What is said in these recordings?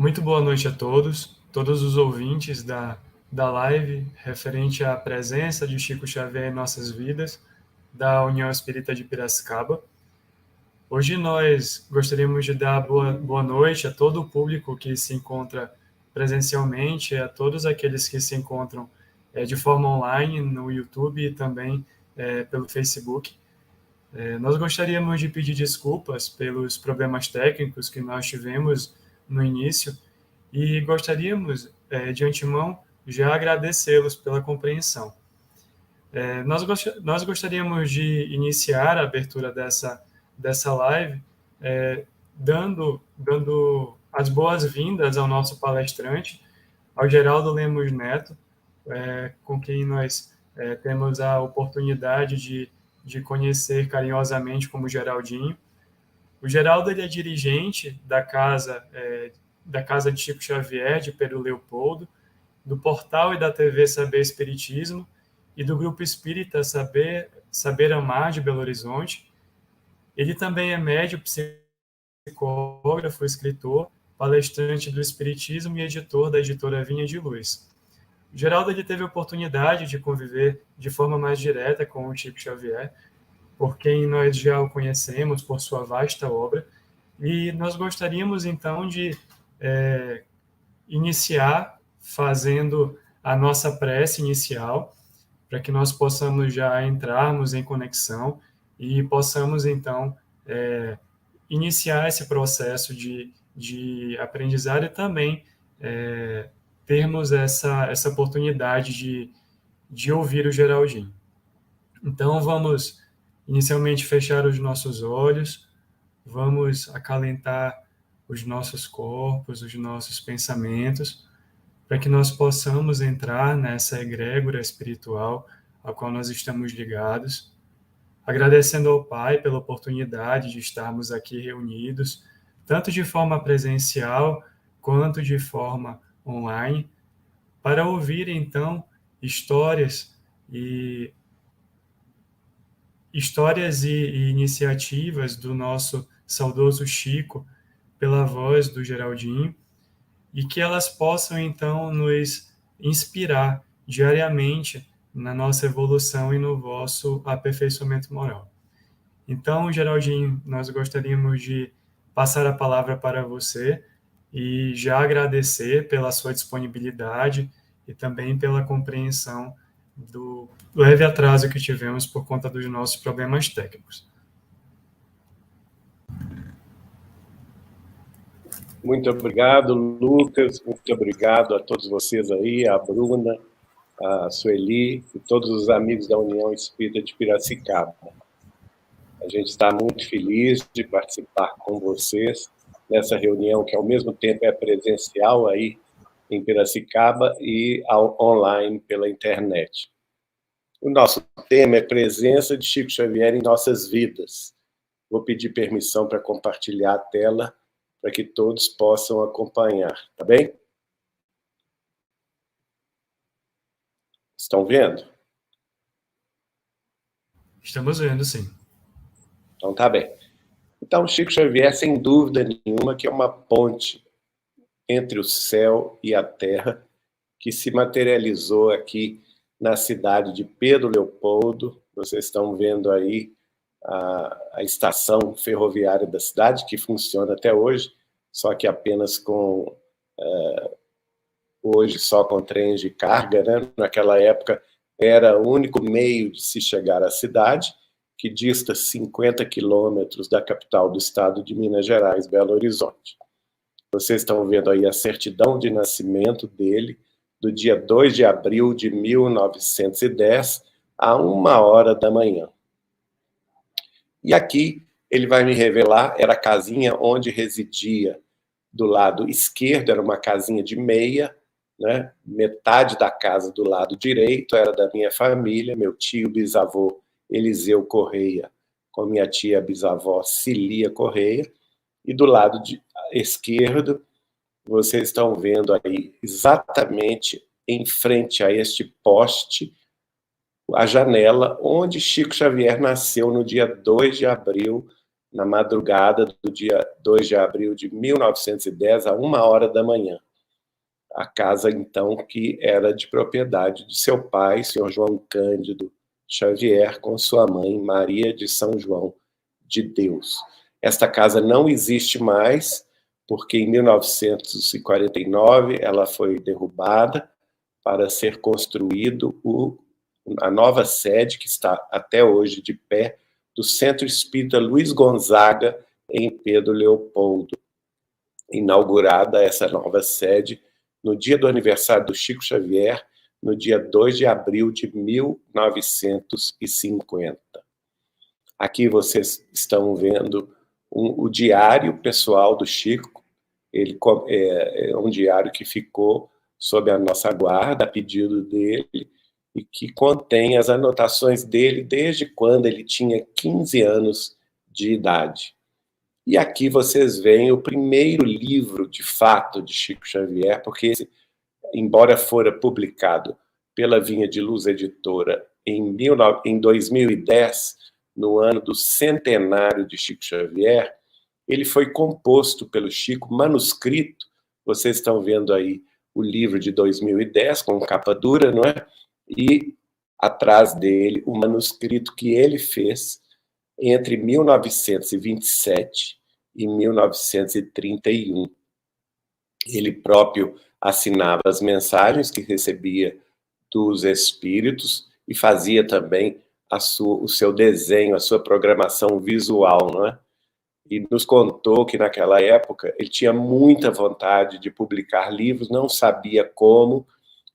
Muito boa noite a todos os ouvintes da live referente à presença de Chico Xavier em nossas vidas, da União Espírita de Piracicaba. Hoje nós gostaríamos de dar boa noite a todo o público que se encontra presencialmente, a todos aqueles que se encontram de forma online no YouTube e também pelo Facebook. Nós gostaríamos de pedir desculpas pelos problemas técnicos que nós tivemos no início e gostaríamos, de antemão, já agradecê-los pela compreensão. Nós gostaríamos de iniciar a abertura dessa live dando as boas-vindas ao nosso palestrante, ao Geraldo Lemos Neto, com quem nós temos a oportunidade de conhecer carinhosamente como Geraldinho. O Geraldo ele é dirigente da Casa de Chico Xavier, de Pedro Leopoldo, do portal e da TV Saber Espiritismo e do Grupo Espírita Saber Amar, de Belo Horizonte. Ele também é médium, psicógrafo, escritor, palestrante do Espiritismo e editor da editora Vinha de Luz. O Geraldo ele teve a oportunidade de conviver de forma mais direta com o Chico Xavier, por quem nós já o conhecemos, por sua vasta obra, e nós gostaríamos, então, de iniciar fazendo a nossa prece inicial, para que nós possamos já entrarmos em conexão e possamos, então, iniciar esse processo de aprendizado e também termos essa oportunidade de ouvir o Geraldinho. Então, vamos inicialmente fechar os nossos olhos, vamos acalentar os nossos corpos, os nossos pensamentos, para que nós possamos entrar nessa egrégora espiritual a qual nós estamos ligados, agradecendo ao Pai pela oportunidade de estarmos aqui reunidos, tanto de forma presencial quanto de forma online, para ouvir, então, histórias e iniciativas do nosso saudoso Chico, pela voz do Geraldinho, e que elas possam, então, nos inspirar diariamente na nossa evolução e no vosso aperfeiçoamento moral. Então, Geraldinho, nós gostaríamos de passar a palavra para você e já agradecer pela sua disponibilidade e também pela compreensão do leve atraso que tivemos por conta dos nossos problemas técnicos. Muito obrigado, Lucas. Muito obrigado a todos vocês aí, a Bruna, a Sueli e todos os amigos da União Espírita de Piracicaba. A gente está muito feliz de participar com vocês nessa reunião que, ao mesmo tempo, é presencial aí em Piracicaba e online pela internet. O nosso tema é presença de Chico Xavier em nossas vidas. Vou pedir permissão para compartilhar a tela para que todos possam acompanhar, tá bem? Estão vendo? Estamos vendo, sim. Então tá bem. Então, Chico Xavier, sem dúvida nenhuma, que é uma ponte entre o céu e a terra, que se materializou aqui na cidade de Pedro Leopoldo. Vocês estão vendo aí a estação ferroviária da cidade, que funciona até hoje, só que apenas com, hoje só com trens de carga, né? Naquela época era o único meio de se chegar à cidade, que dista 50 quilômetros da capital do estado de Minas Gerais, Belo Horizonte. Vocês estão vendo aí a certidão de nascimento dele, do dia 2 de abril de 1910, a 1h da manhã. E aqui ele vai me revelar, era a casinha onde residia do lado esquerdo, era uma casinha de meia, né? Metade da casa do lado direito era da minha família, meu tio bisavô Eliseu Correia, com minha tia bisavó Cilia Correia, e do lado esquerdo, vocês estão vendo aí, exatamente em frente a este poste, a janela onde Chico Xavier nasceu no dia 2 de abril na madrugada do dia 2 de abril de 1910, a 1h da manhã. A casa, então, que era de propriedade de seu pai, senhor João Cândido Xavier, com sua mãe, Maria de São João de Deus. Esta casa não existe mais, porque em 1949 ela foi derrubada para ser construído a nova sede, que está até hoje de pé, do Centro Espírita Luiz Gonzaga, em Pedro Leopoldo. Inaugurada essa nova sede no dia do aniversário do Chico Xavier, no dia 2 de abril de 1950. Aqui vocês estão vendo o diário pessoal do Chico. Ele é um diário que ficou sob a nossa guarda, a pedido dele, e que contém as anotações dele desde quando ele tinha 15 anos de idade. E aqui vocês veem o primeiro livro, de fato, de Chico Xavier, porque esse, embora fora publicado pela Vinha de Luz Editora em 2010, no ano do centenário de Chico Xavier, ele foi composto pelo Chico, manuscrito. Vocês estão vendo aí o livro de 2010, com capa dura, não é? E atrás dele o manuscrito que ele fez entre 1927 e 1931. Ele próprio assinava as mensagens que recebia dos espíritos e fazia também o seu desenho, a sua programação visual, não é? E nos contou que naquela época ele tinha muita vontade de publicar livros, não sabia como.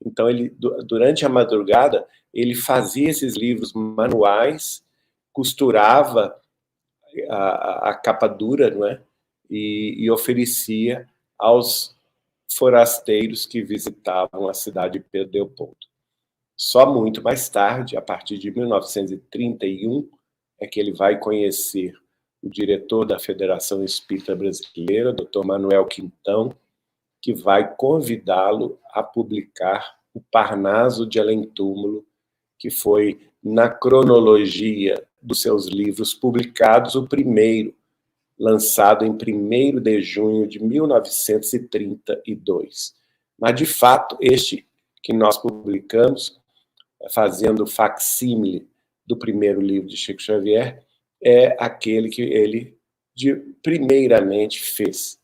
Então, ele, durante a madrugada, ele fazia esses livros manuais, costurava a capa dura, não é? E oferecia aos forasteiros que visitavam a cidade de Pedro Leopoldo. Só muito mais tarde, a partir de 1931, é que ele vai conhecer o diretor da Federação Espírita Brasileira, Dr. Manuel Quintão, que vai convidá-lo a publicar o Parnaso de Além-Túmulo, que foi, na cronologia dos seus livros publicados, o primeiro, lançado em 1º de junho de 1932. Mas, de fato, este que nós publicamos, fazendo o facsímile do primeiro livro de Chico Xavier, é aquele que ele primeiramente fez.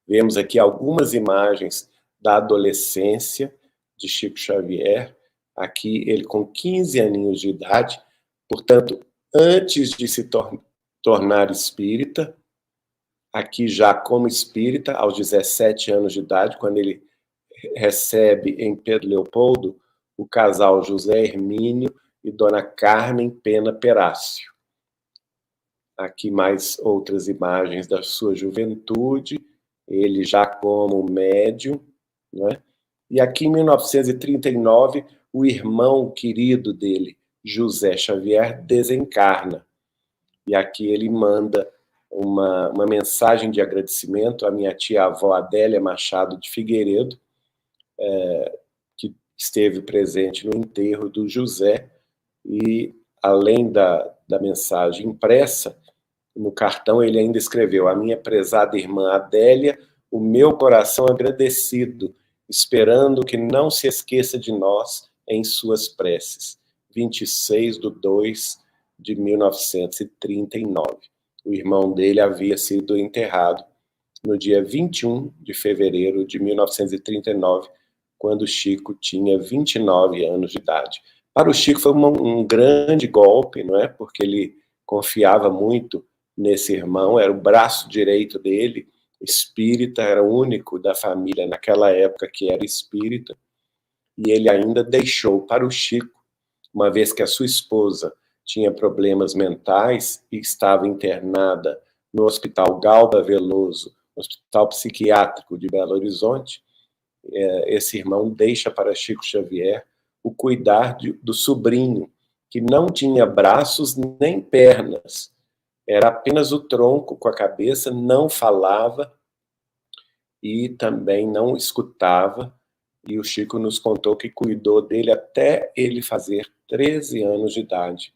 Vemos aqui algumas imagens da adolescência de Chico Xavier, aqui ele com 15 aninhos de idade, portanto, antes de se tornar espírita, aqui já como espírita, aos 17 anos de idade, quando ele recebe em Pedro Leopoldo o casal José Hermínio e Dona Carmen Pena Perácio. Aqui mais outras imagens da sua juventude, ele já como médium, não é? E aqui em 1939, o irmão querido dele, José Xavier, desencarna. E aqui ele manda uma mensagem de agradecimento à minha tia-avó Adélia Machado de Figueiredo, que esteve presente no enterro do José, e além da mensagem impressa, no cartão ele ainda escreveu: a minha prezada irmã Adélia, o meu coração agradecido, esperando que não se esqueça de nós em suas preces. 26/2/1939. O irmão dele havia sido enterrado no dia 21 de fevereiro de 1939, quando Chico tinha 29 anos de idade. Para o Chico foi um grande golpe, não é? Porque ele confiava muito nesse irmão, era o braço direito dele, espírita, era o único da família naquela época que era espírita, e ele ainda deixou para o Chico, uma vez que a sua esposa tinha problemas mentais e estava internada no Hospital Galba Veloso, Hospital Psiquiátrico de Belo Horizonte, esse irmão deixa para Chico Xavier o cuidar do sobrinho, que não tinha braços nem pernas, era apenas o tronco com a cabeça, não falava e também não escutava, e o Chico nos contou que cuidou dele até ele fazer 13 anos de idade.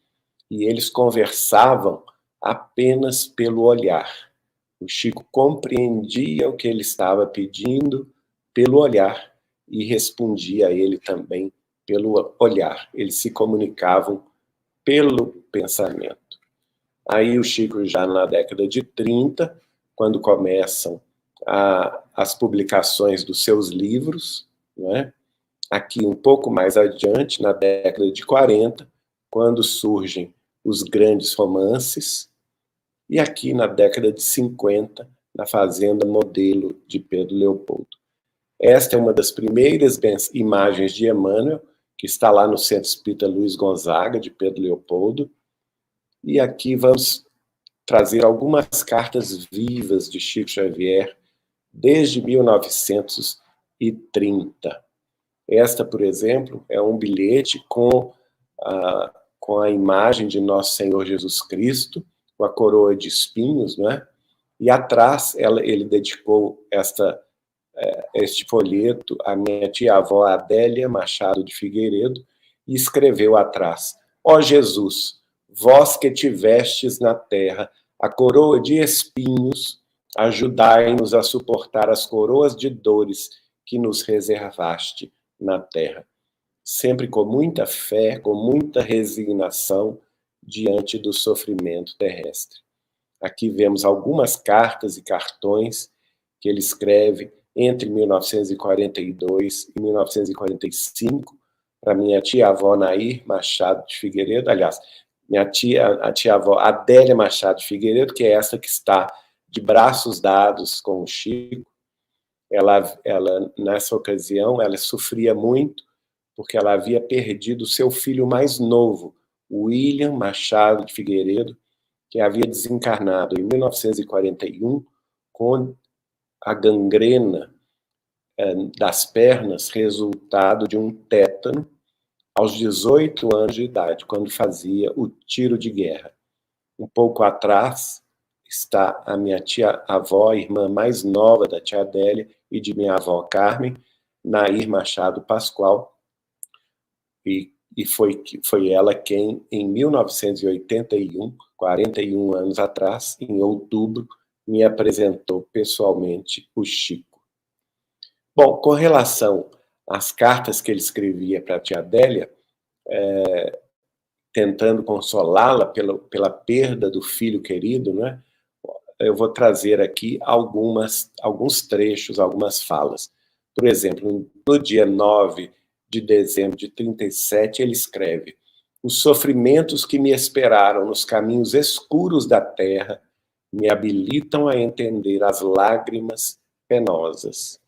E eles conversavam apenas pelo olhar. O Chico compreendia o que ele estava pedindo pelo olhar e respondia a ele também pelo olhar. Eles se comunicavam pelo pensamento. Aí o Chico, já na década de 30, quando começam as publicações dos seus livros, né? Aqui um pouco mais adiante, na década de 40, quando surgem os grandes romances, e aqui na década de 50, na Fazenda Modelo de Pedro Leopoldo. Esta é uma das primeiras imagens de Emmanuel, que está lá no Centro Espírita Luiz Gonzaga, de Pedro Leopoldo, e aqui vamos trazer algumas cartas vivas de Chico Xavier, desde 1930. Esta, por exemplo, é um bilhete com a imagem de Nosso Senhor Jesus Cristo, com a coroa de espinhos, né? E atrás ele dedicou este folheto à minha tia-avó Adélia Machado de Figueiredo e escreveu atrás: ó Jesus, vós que tivestes na terra a coroa de espinhos, ajudai-nos a suportar as coroas de dores que nos reservaste na terra. Sempre com muita fé, com muita resignação diante do sofrimento terrestre. Aqui vemos algumas cartas e cartões que ele escreve entre 1942 e 1945 para minha tia-avó Nair Machado de Figueiredo, aliás, a tia-avó Adélia Machado de Figueiredo, que é essa que está de braços dados com o Chico. Ela nessa ocasião, ela sofria muito, porque ela havia perdido o seu filho mais novo, William Machado de Figueiredo, que havia desencarnado em 1941 com a gangrena das pernas, resultado de um tétano, aos 18 anos de idade, quando fazia o tiro de guerra. Um pouco atrás está a minha tia-avó, irmã mais nova da tia Adélia e de minha avó Carmen, Nair Machado Pascoal, e foi ela quem, em 1981, 41 anos atrás, em outubro, me apresentou pessoalmente o Chico. Bom, com relação às cartas que ele escrevia para a tia Adélia, tentando consolá-la pela perda do filho querido, né? Eu vou trazer aqui alguns trechos, algumas falas. Por exemplo, no dia 9 de dezembro de 37, ele escreve: os sofrimentos que me esperaram nos caminhos escuros da terra me habilitam a entender as lágrimas penosas,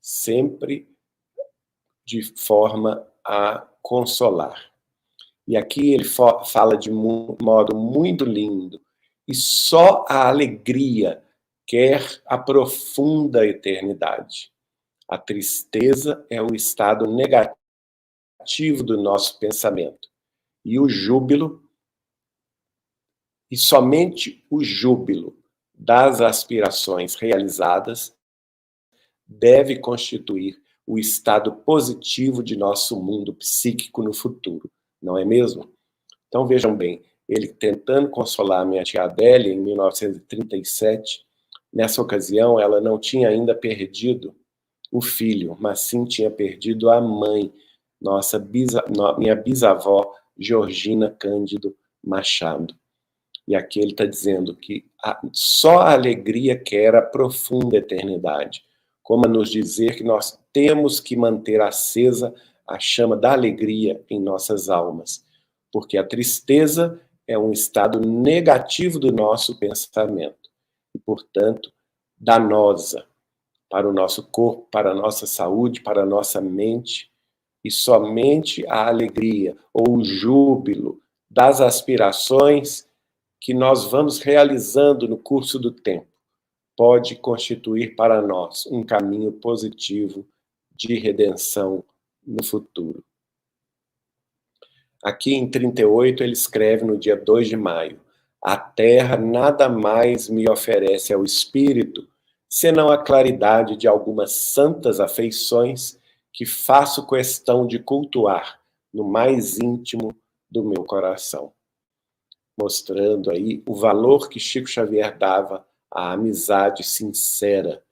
sempre de forma a consolar. E aqui ele fala de modo muito lindo: e só a alegria quer a profunda eternidade. A tristeza é o estado negativo do nosso pensamento. E o júbilo, e somente o júbilo das aspirações realizadas, deve constituir o estado positivo de nosso mundo psíquico no futuro, não é mesmo? Então vejam bem, ele tentando consolar a minha tia Adélia em 1937, nessa ocasião ela não tinha ainda perdido o filho, mas sim tinha perdido a mãe, minha bisavó Georgina Cândido Machado. E aqui ele está dizendo que só a alegria quer a profunda eternidade, como a nos dizer que nós temos que manter acesa a chama da alegria em nossas almas, porque a tristeza é um estado negativo do nosso pensamento e, portanto, danosa para o nosso corpo, para a nossa saúde, para a nossa mente, e somente a alegria ou o júbilo das aspirações que nós vamos realizando no curso do tempo pode constituir para nós um caminho positivo de redenção no futuro. Aqui em 38 ele escreve no dia 2 de maio: a terra nada mais me oferece ao espírito senão a claridade de algumas santas afeições que faço questão de cultuar no mais íntimo do meu coração. mostrando aí o valor que Chico Xavier dava à amizade sincera,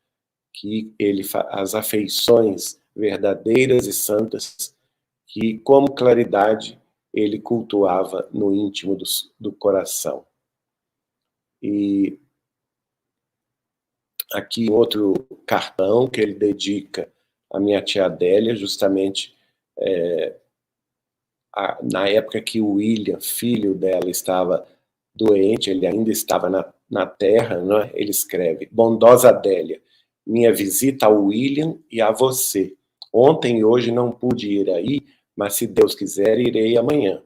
que as afeições verdadeiras e santas, que como claridade ele cultuava no íntimo do coração. E aqui outro cartão que ele dedica à minha tia Adélia, justamente na época que o William, filho dela, estava doente, ele ainda estava na terra, né? Ele escreve: bondosa Adélia, minha visita ao William e a você. Ontem e hoje não pude ir aí, mas se Deus quiser, irei amanhã.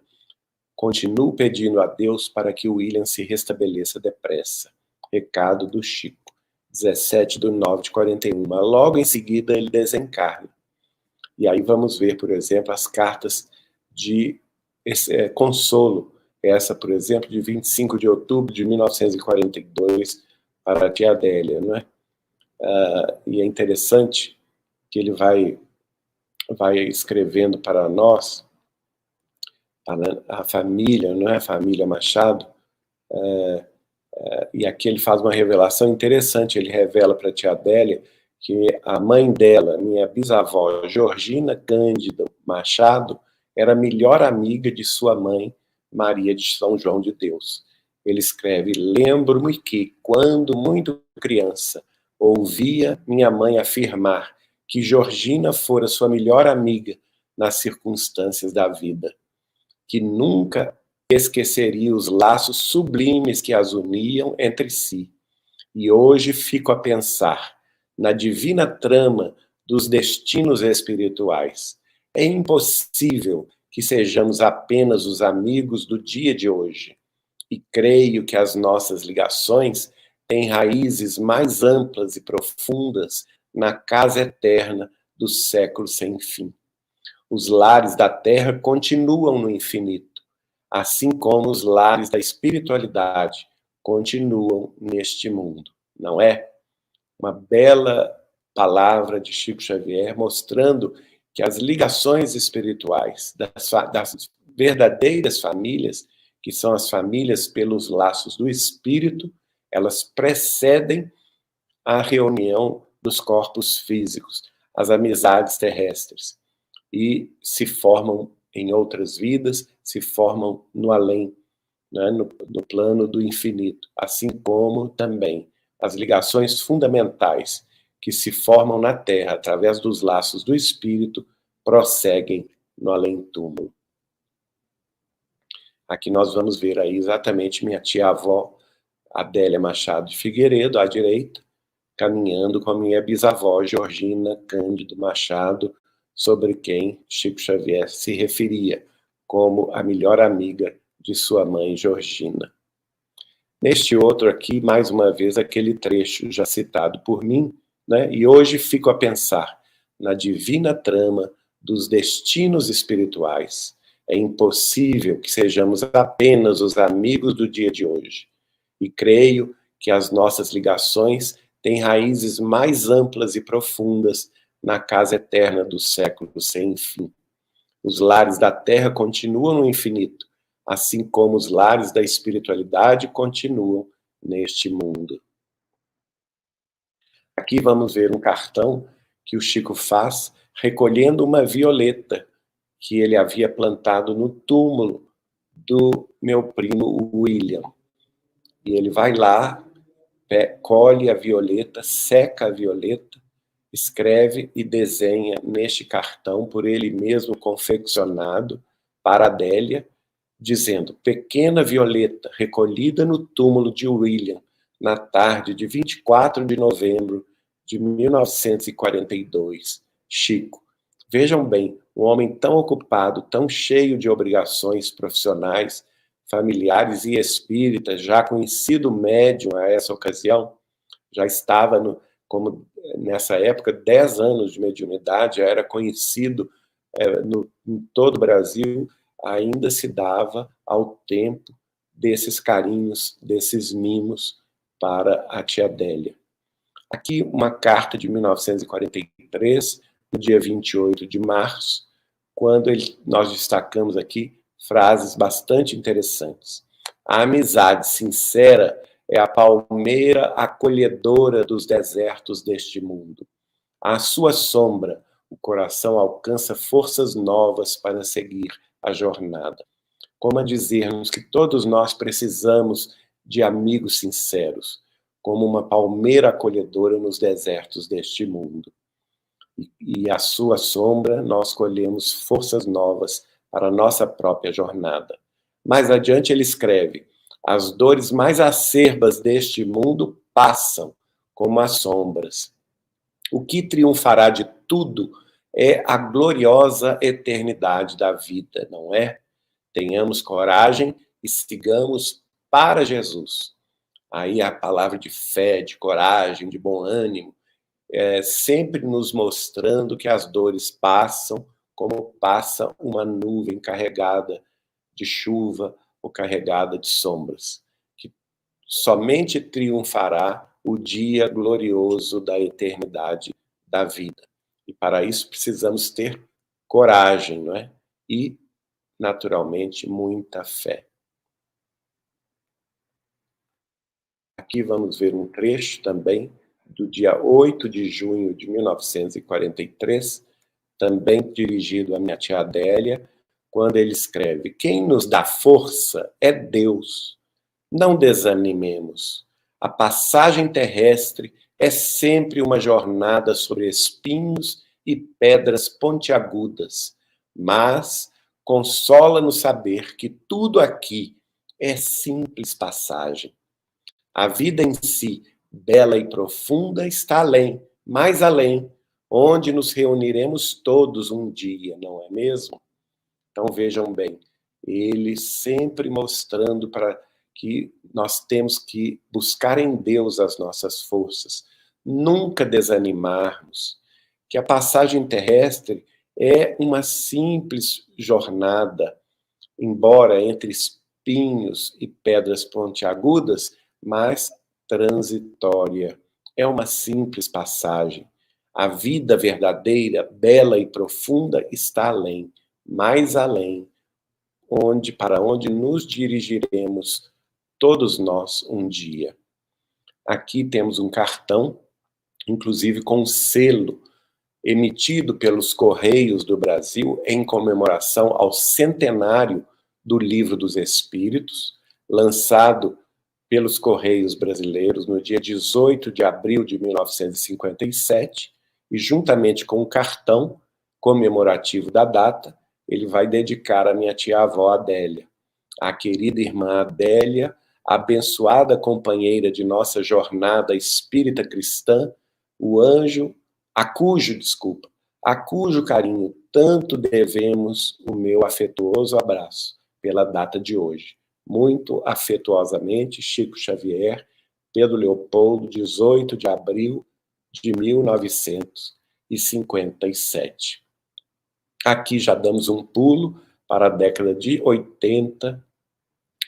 Continuo pedindo a Deus para que o William se restabeleça depressa. Recado do Chico, 17/9/41. Logo em seguida ele desencarna. E aí vamos ver, por exemplo, as cartas de consolo. Essa, por exemplo, de 25 de outubro de 1942, para a tia Adélia, não é? E é interessante que ele vai escrevendo para nós, para a família, não é? A família Machado, e aqui ele faz uma revelação interessante. Ele revela para a tia Adélia que a mãe dela, minha bisavó, Georgina Cândido Machado, era a melhor amiga de sua mãe, Maria de São João de Deus. Ele escreve: lembro-me que, quando muito criança, ouvia minha mãe afirmar que Georgina fora sua melhor amiga nas circunstâncias da vida, que nunca esqueceria os laços sublimes que as uniam entre si. E hoje fico a pensar na divina trama dos destinos espirituais. É impossível que sejamos apenas os amigos do dia de hoje. E creio que as nossas ligações têm raízes mais amplas e profundas na casa eterna dos séculos sem fim. Os lares da terra continuam no infinito, assim como os lares da espiritualidade continuam neste mundo, não é? Uma bela palavra de Chico Xavier, mostrando que as ligações espirituais das verdadeiras famílias, que são as famílias pelos laços do espírito, elas precedem a reunião dos corpos físicos, as amizades terrestres, e se formam em outras vidas, se formam no além, né, no plano do infinito, assim como também as ligações fundamentais que se formam na Terra através dos laços do espírito prosseguem no além-túmulo. Aqui nós vamos ver aí exatamente minha tia-avó, Adélia Machado de Figueiredo, à direita, caminhando com a minha bisavó, Georgina Cândido Machado, sobre quem Chico Xavier se referia como a melhor amiga de sua mãe, Georgina. Neste outro aqui, mais uma vez, aquele trecho já citado por mim, né? E hoje fico a pensar na divina trama dos destinos espirituais. É impossível que sejamos apenas os amigos do dia de hoje. E creio que as nossas ligações têm raízes mais amplas e profundas na casa eterna dos séculos sem fim. Os lares da terra continuam no infinito, assim como os lares da espiritualidade continuam neste mundo. Aqui vamos ver um cartão que o Chico faz recolhendo uma violeta que ele havia plantado no túmulo do meu primo William. E ele vai lá, colhe a violeta, seca a violeta, escreve e desenha neste cartão, por ele mesmo confeccionado, para Adélia, dizendo: pequena violeta, recolhida no túmulo de William, na tarde de 24 de novembro de 1942. Chico. Vejam bem, um homem tão ocupado, tão cheio de obrigações profissionais, familiares e espíritas, já conhecido médium a essa ocasião, já estava, como nessa época, 10 anos de mediunidade, já era conhecido em todo o Brasil, ainda se dava ao tempo desses carinhos, desses mimos para a tia Adélia. Aqui uma carta de 1943, no dia 28 de março, quando nós destacamos aqui frases bastante interessantes. A amizade sincera é a palmeira acolhedora dos desertos deste mundo. À sua sombra, o coração alcança forças novas para seguir a jornada. Como a dizer-nos que todos nós precisamos de amigos sinceros, como uma palmeira acolhedora nos desertos deste mundo. E à sua sombra nós colhemos forças novas para a nossa própria jornada. Mais adiante ele escreve: as dores mais acerbas deste mundo passam como as sombras. O que triunfará de tudo é a gloriosa eternidade da vida, não é? Tenhamos coragem e sigamos para Jesus. Aí a palavra de fé, de coragem, de bom ânimo, sempre nos mostrando que as dores passam como passa uma nuvem carregada de chuva ou carregada de sombras, que somente triunfará o dia glorioso da eternidade da vida. E para isso precisamos ter coragem, não é? E, naturalmente, muita fé. Aqui vamos ver um trecho também do dia 8 de junho de 1943, também dirigido à minha tia Adélia, quando ele escreve: quem nos dá força é Deus. Não desanimemos. A passagem terrestre é sempre uma jornada sobre espinhos e pedras pontiagudas, mas consola-nos saber que tudo aqui é simples passagem. A vida em si, bela e profunda, está além, mais além, onde nos reuniremos todos um dia, não é mesmo? Então vejam bem, ele sempre mostrando para que nós temos que buscar em Deus as nossas forças, nunca desanimarmos, que a passagem terrestre é uma simples jornada, embora entre espinhos e pedras pontiagudas, mas transitória. É uma simples passagem. A vida verdadeira, bela e profunda está além, mais além, para onde nos dirigiremos todos nós um dia. Aqui temos um cartão, inclusive com um selo, emitido pelos Correios do Brasil em comemoração ao centenário do Livro dos Espíritos, lançado pelos Correios brasileiros no dia 18 de abril de 1957, e juntamente com o cartão comemorativo da data, ele vai dedicar à minha tia-avó Adélia, a querida irmã Adélia, abençoada companheira de nossa jornada espírita cristã, a cujo carinho tanto devemos o meu afetuoso abraço pela data de hoje. Muito afetuosamente, Chico Xavier, Pedro Leopoldo, 18 de abril de 1957. Aqui já damos um pulo para a década de 80.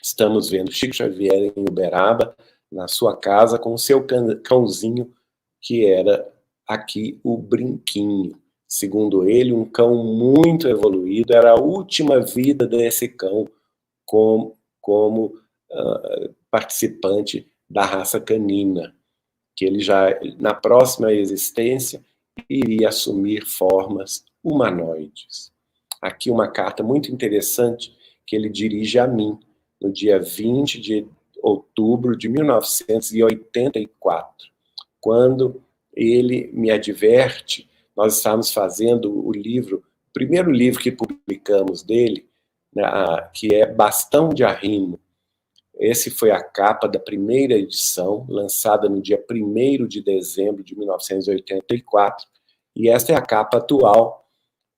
Estamos vendo Chico Xavier em Uberaba, na sua casa, com o seu cãozinho, que era aqui o Brinquinho. Segundo ele, um cão muito evoluído, era a última vida desse cão como participante da raça canina, que ele já, na próxima existência, iria assumir formas humanoides. Aqui uma carta muito interessante que ele dirige a mim, no dia 20 de outubro de 1984, quando ele me adverte. Nós estávamos fazendo o primeiro livro que publicamos dele, que é Bastão de Arrimo. Esse foi a capa da primeira edição, lançada no dia 1º de dezembro de 1984, e esta é a capa atual,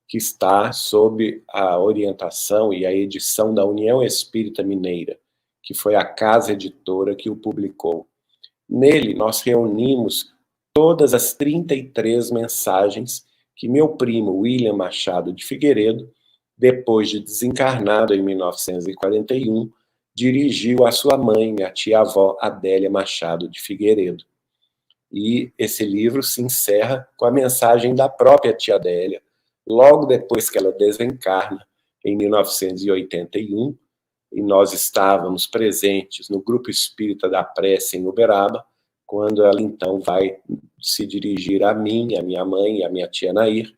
que está sob a orientação e a edição da União Espírita Mineira, que foi a casa editora que o publicou. Nele, nós reunimos todas as 33 mensagens que meu primo William Machado de Figueiredo, depois de desencarnado em 1941, dirigiu à sua mãe, a tia-avó Adélia Machado de Figueiredo. E esse livro se encerra com a mensagem da própria tia Adélia, logo depois que ela desencarna, em 1981, e nós estávamos presentes no Grupo Espírita da Prece em Uberaba, quando ela então vai se dirigir a mim, a minha mãe e a minha tia Nair,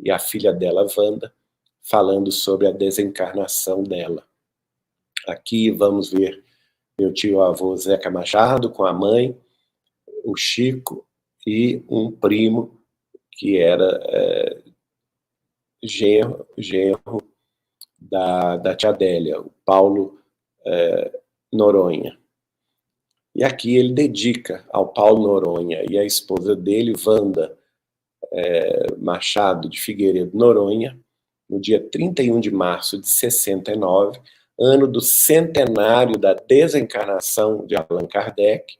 e a filha dela, Wanda, falando sobre a desencarnação dela. Aqui vamos ver meu tio-avô Zeca Machado com a mãe, o Chico e um primo que era genro da tia Adélia, o Paulo Noronha. E aqui ele dedica ao Paulo Noronha e à esposa dele, Wanda Machado de Figueiredo Noronha, no dia 31 de março de 69, ano do centenário da desencarnação de Allan Kardec,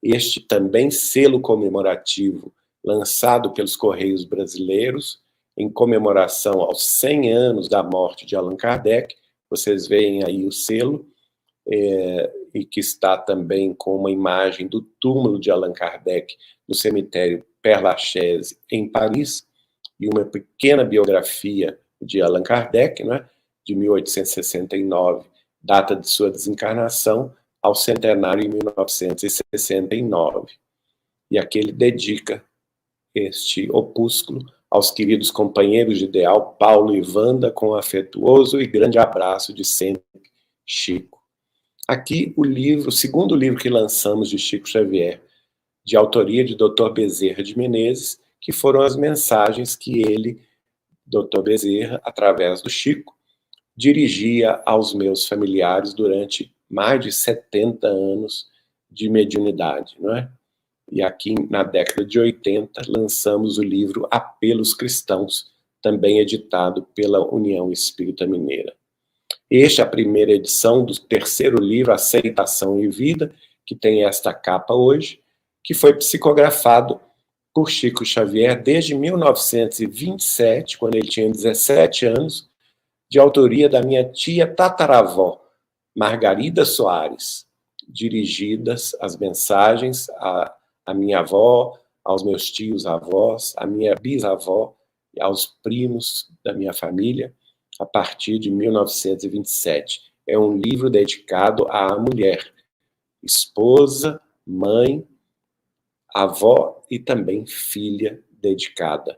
este também selo comemorativo lançado pelos Correios Brasileiros em comemoração aos 100 anos da morte de Allan Kardec. Vocês veem aí o selo, e que está também com uma imagem do túmulo de Allan Kardec no cemitério Père-Lachaise, em Paris, e uma pequena biografia de Allan Kardec, né, de 1869, data de sua desencarnação, ao centenário em 1969. E aqui ele dedica este opúsculo aos queridos companheiros de ideal Paulo e Wanda, com um afetuoso e grande abraço de sempre, Chico. Aqui o segundo livro que lançamos de Chico Xavier, de autoria de Dr. Bezerra de Menezes, que foram as mensagens que ele, Dr. Bezerra, através do Chico, dirigia aos meus familiares durante mais de 70 anos de mediunidade, não é? E aqui, na década de 80, lançamos o livro Apelos Cristãos, também editado pela União Espírita Mineira. Esta é a primeira edição do terceiro livro, Aceitação e Vida, que tem esta capa hoje, que foi psicografado por Chico Xavier desde 1927, quando ele tinha 17 anos, de autoria da minha tia tataravó, Margarida Soares, dirigidas as mensagens à minha avó, aos meus tios avós, à minha bisavó e aos primos da minha família, a partir de 1927. É um livro dedicado à mulher, esposa, mãe, avó e também filha dedicada.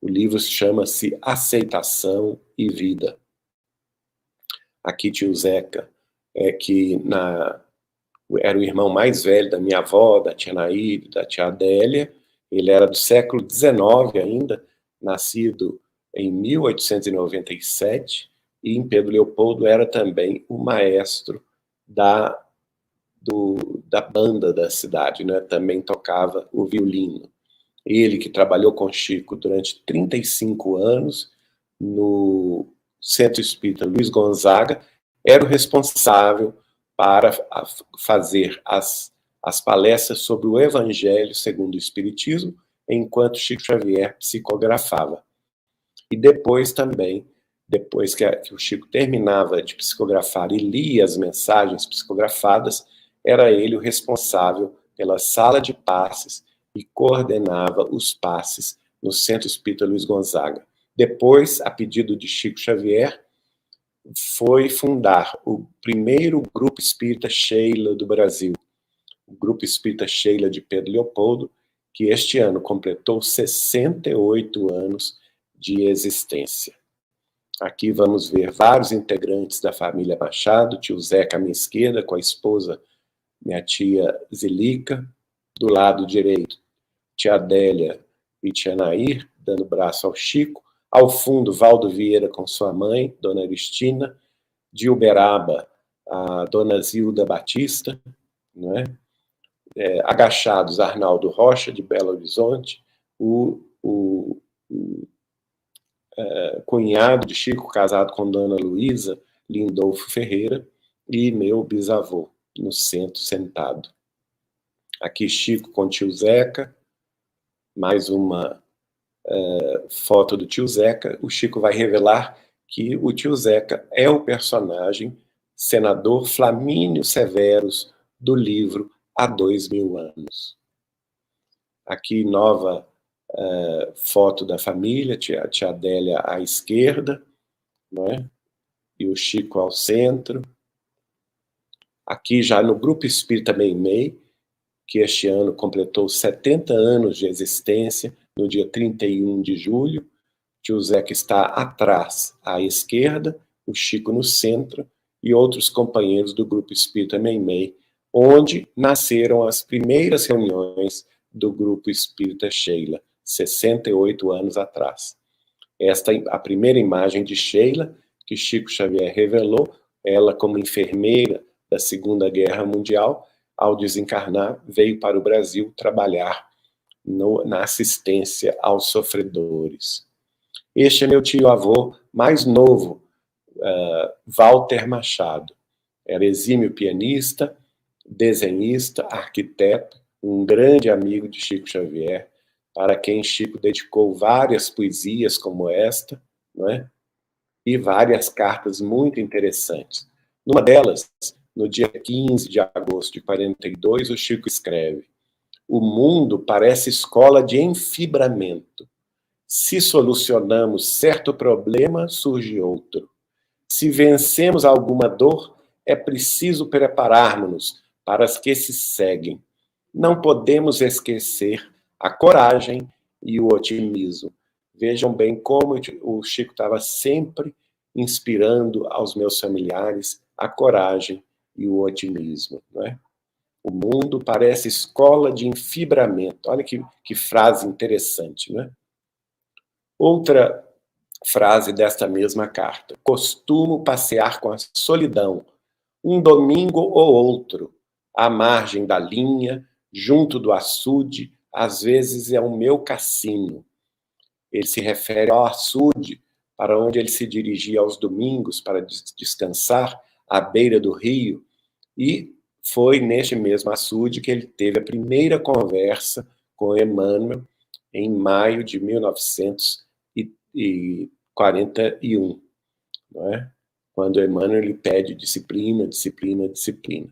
O livro chama-se Aceitação e Vida. Aqui tio Zeca, que era o irmão mais velho da minha avó, da tia Nair, da tia Adélia. Ele era do século XIX ainda, nascido em 1897, e em Pedro Leopoldo era também o maestro da banda da cidade, né? Também tocava o violino. Ele que trabalhou com Chico durante 35 anos no Centro Espírita Luiz Gonzaga, era o responsável para fazer as palestras sobre o Evangelho segundo o Espiritismo, enquanto Chico Xavier psicografava. E depois também, depois que o Chico terminava de psicografar e lia as mensagens psicografadas, era ele o responsável pela sala de passes e coordenava os passes no Centro Espírita Luiz Gonzaga. Depois, a pedido de Chico Xavier, foi fundar o primeiro Grupo Espírita Sheila do Brasil, o Grupo Espírita Sheila de Pedro Leopoldo, que este ano completou 68 anos de existência. Aqui vamos ver vários integrantes da família Machado, tio Zeca à minha esquerda, com a esposa, minha tia Zilica, do lado direito, tia Adélia e tia Nair, dando braço ao Chico. Ao fundo, Valdo Vieira com sua mãe, dona Cristina. De Uberaba, a dona Zilda Batista, não é? Agachados, Arnaldo Rocha, de Belo Horizonte. O cunhado de Chico, casado com dona Luísa Lindolfo Ferreira. E meu bisavô, no centro, sentado. Aqui Chico com tio Zeca. Mais uma foto do tio Zeca. O Chico vai revelar que o tio Zeca é o personagem senador Flamínio Severus do livro Há 2000 anos. Aqui nova foto da família, tia Adélia à esquerda, não é? E o Chico ao centro, aqui já no Grupo Espírita Meimei, que este ano completou 70 anos de existência, no dia 31 de julho. Tio Zeca está atrás, à esquerda, o Chico no centro, e outros companheiros do Grupo Espírita Meimei, onde nasceram as primeiras reuniões do Grupo Espírita Sheila, 68 anos atrás. Esta é a primeira imagem de Sheila, que Chico Xavier revelou, ela como enfermeira da Segunda Guerra Mundial, ao desencarnar, veio para o Brasil trabalhar na assistência aos sofredores. Este é meu tio-avô mais novo, Walter Machado. Era exímio pianista, desenhista, arquiteto, um grande amigo de Chico Xavier, para quem Chico dedicou várias poesias como esta, não é? E várias cartas muito interessantes. Numa delas, no dia 15 de agosto de 42, o Chico escreve: o mundo parece escola de enfibramento. Se solucionamos certo problema, surge outro. Se vencemos alguma dor, é preciso prepararmos-nos para as que se seguem. Não podemos esquecer a coragem e o otimismo. Vejam bem como o Chico estava sempre inspirando aos meus familiares a coragem e o otimismo, não é? O mundo parece escola de enfibramento. Olha que frase interessante, não é? Outra frase desta mesma carta: costumo passear com a solidão, um domingo ou outro, à margem da linha, junto do açude, às vezes é o meu cassino. Ele se refere ao açude, para onde ele se dirigia aos domingos para descansar, à beira do rio, e foi neste mesmo açude que ele teve a primeira conversa com Emmanuel, em maio de 1941, não é? Quando Emmanuel lhe pede disciplina, disciplina, disciplina.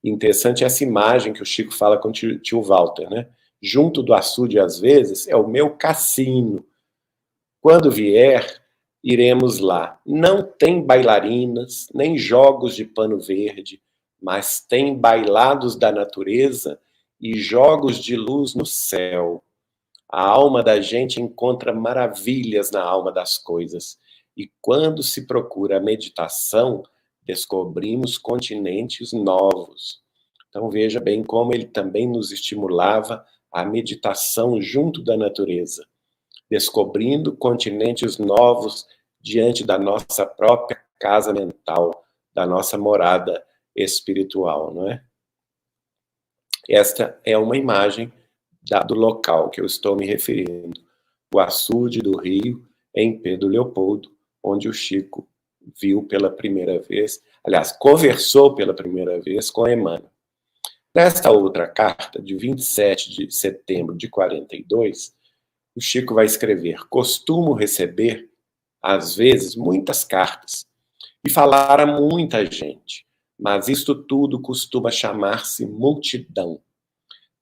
Interessante essa imagem que o Chico fala com o tio Walter, né? Junto do açude, às vezes, é o meu cassino. Quando vier, iremos lá. Não tem bailarinas, nem jogos de pano verde, mas tem bailados da natureza e jogos de luz no céu. A alma da gente encontra maravilhas na alma das coisas. E quando se procura a meditação, descobrimos continentes novos. Então veja bem como ele também nos estimulava a meditação junto da natureza, descobrindo continentes novos diante da nossa própria casa mental, da nossa morada espiritual, não é? Esta é uma imagem do local que eu estou me referindo, o açude do Rio, em Pedro Leopoldo, onde o Chico viu pela primeira vez, aliás, conversou pela primeira vez com Emmanuel. Nesta outra carta, de 27 de setembro de 42, o Chico vai escrever: costumo receber, às vezes, muitas cartas e falar a muita gente, mas isto tudo costuma chamar-se multidão.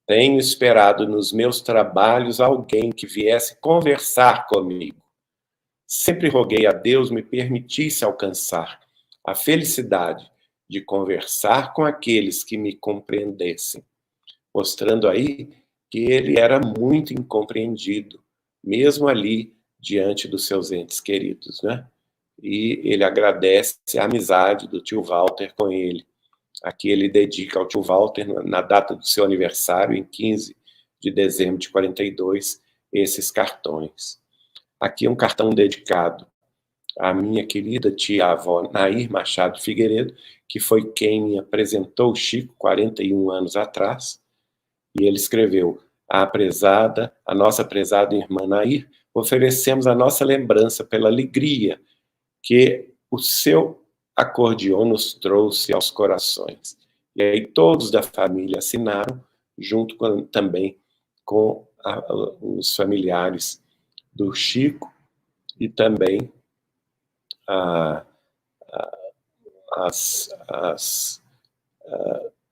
Tenho esperado nos meus trabalhos alguém que viesse conversar comigo. Sempre roguei a Deus me permitisse alcançar a felicidade de conversar com aqueles que me compreendessem, mostrando aí que ele era muito incompreendido, mesmo ali diante dos seus entes queridos, né? E ele agradece a amizade do tio Walter com ele. Aqui ele dedica ao tio Walter, na data do seu aniversário, em 15 de dezembro de 42, esses cartões. Aqui um cartão dedicado à minha querida tia-avó Nair Machado Figueiredo, que foi quem me apresentou o Chico 41 anos atrás, e ele escreveu: a nossa prezada irmã Nair, oferecemos a nossa lembrança pela alegria que o seu acordeon nos trouxe aos corações. E aí todos da família assinaram, junto também com os familiares do Chico e também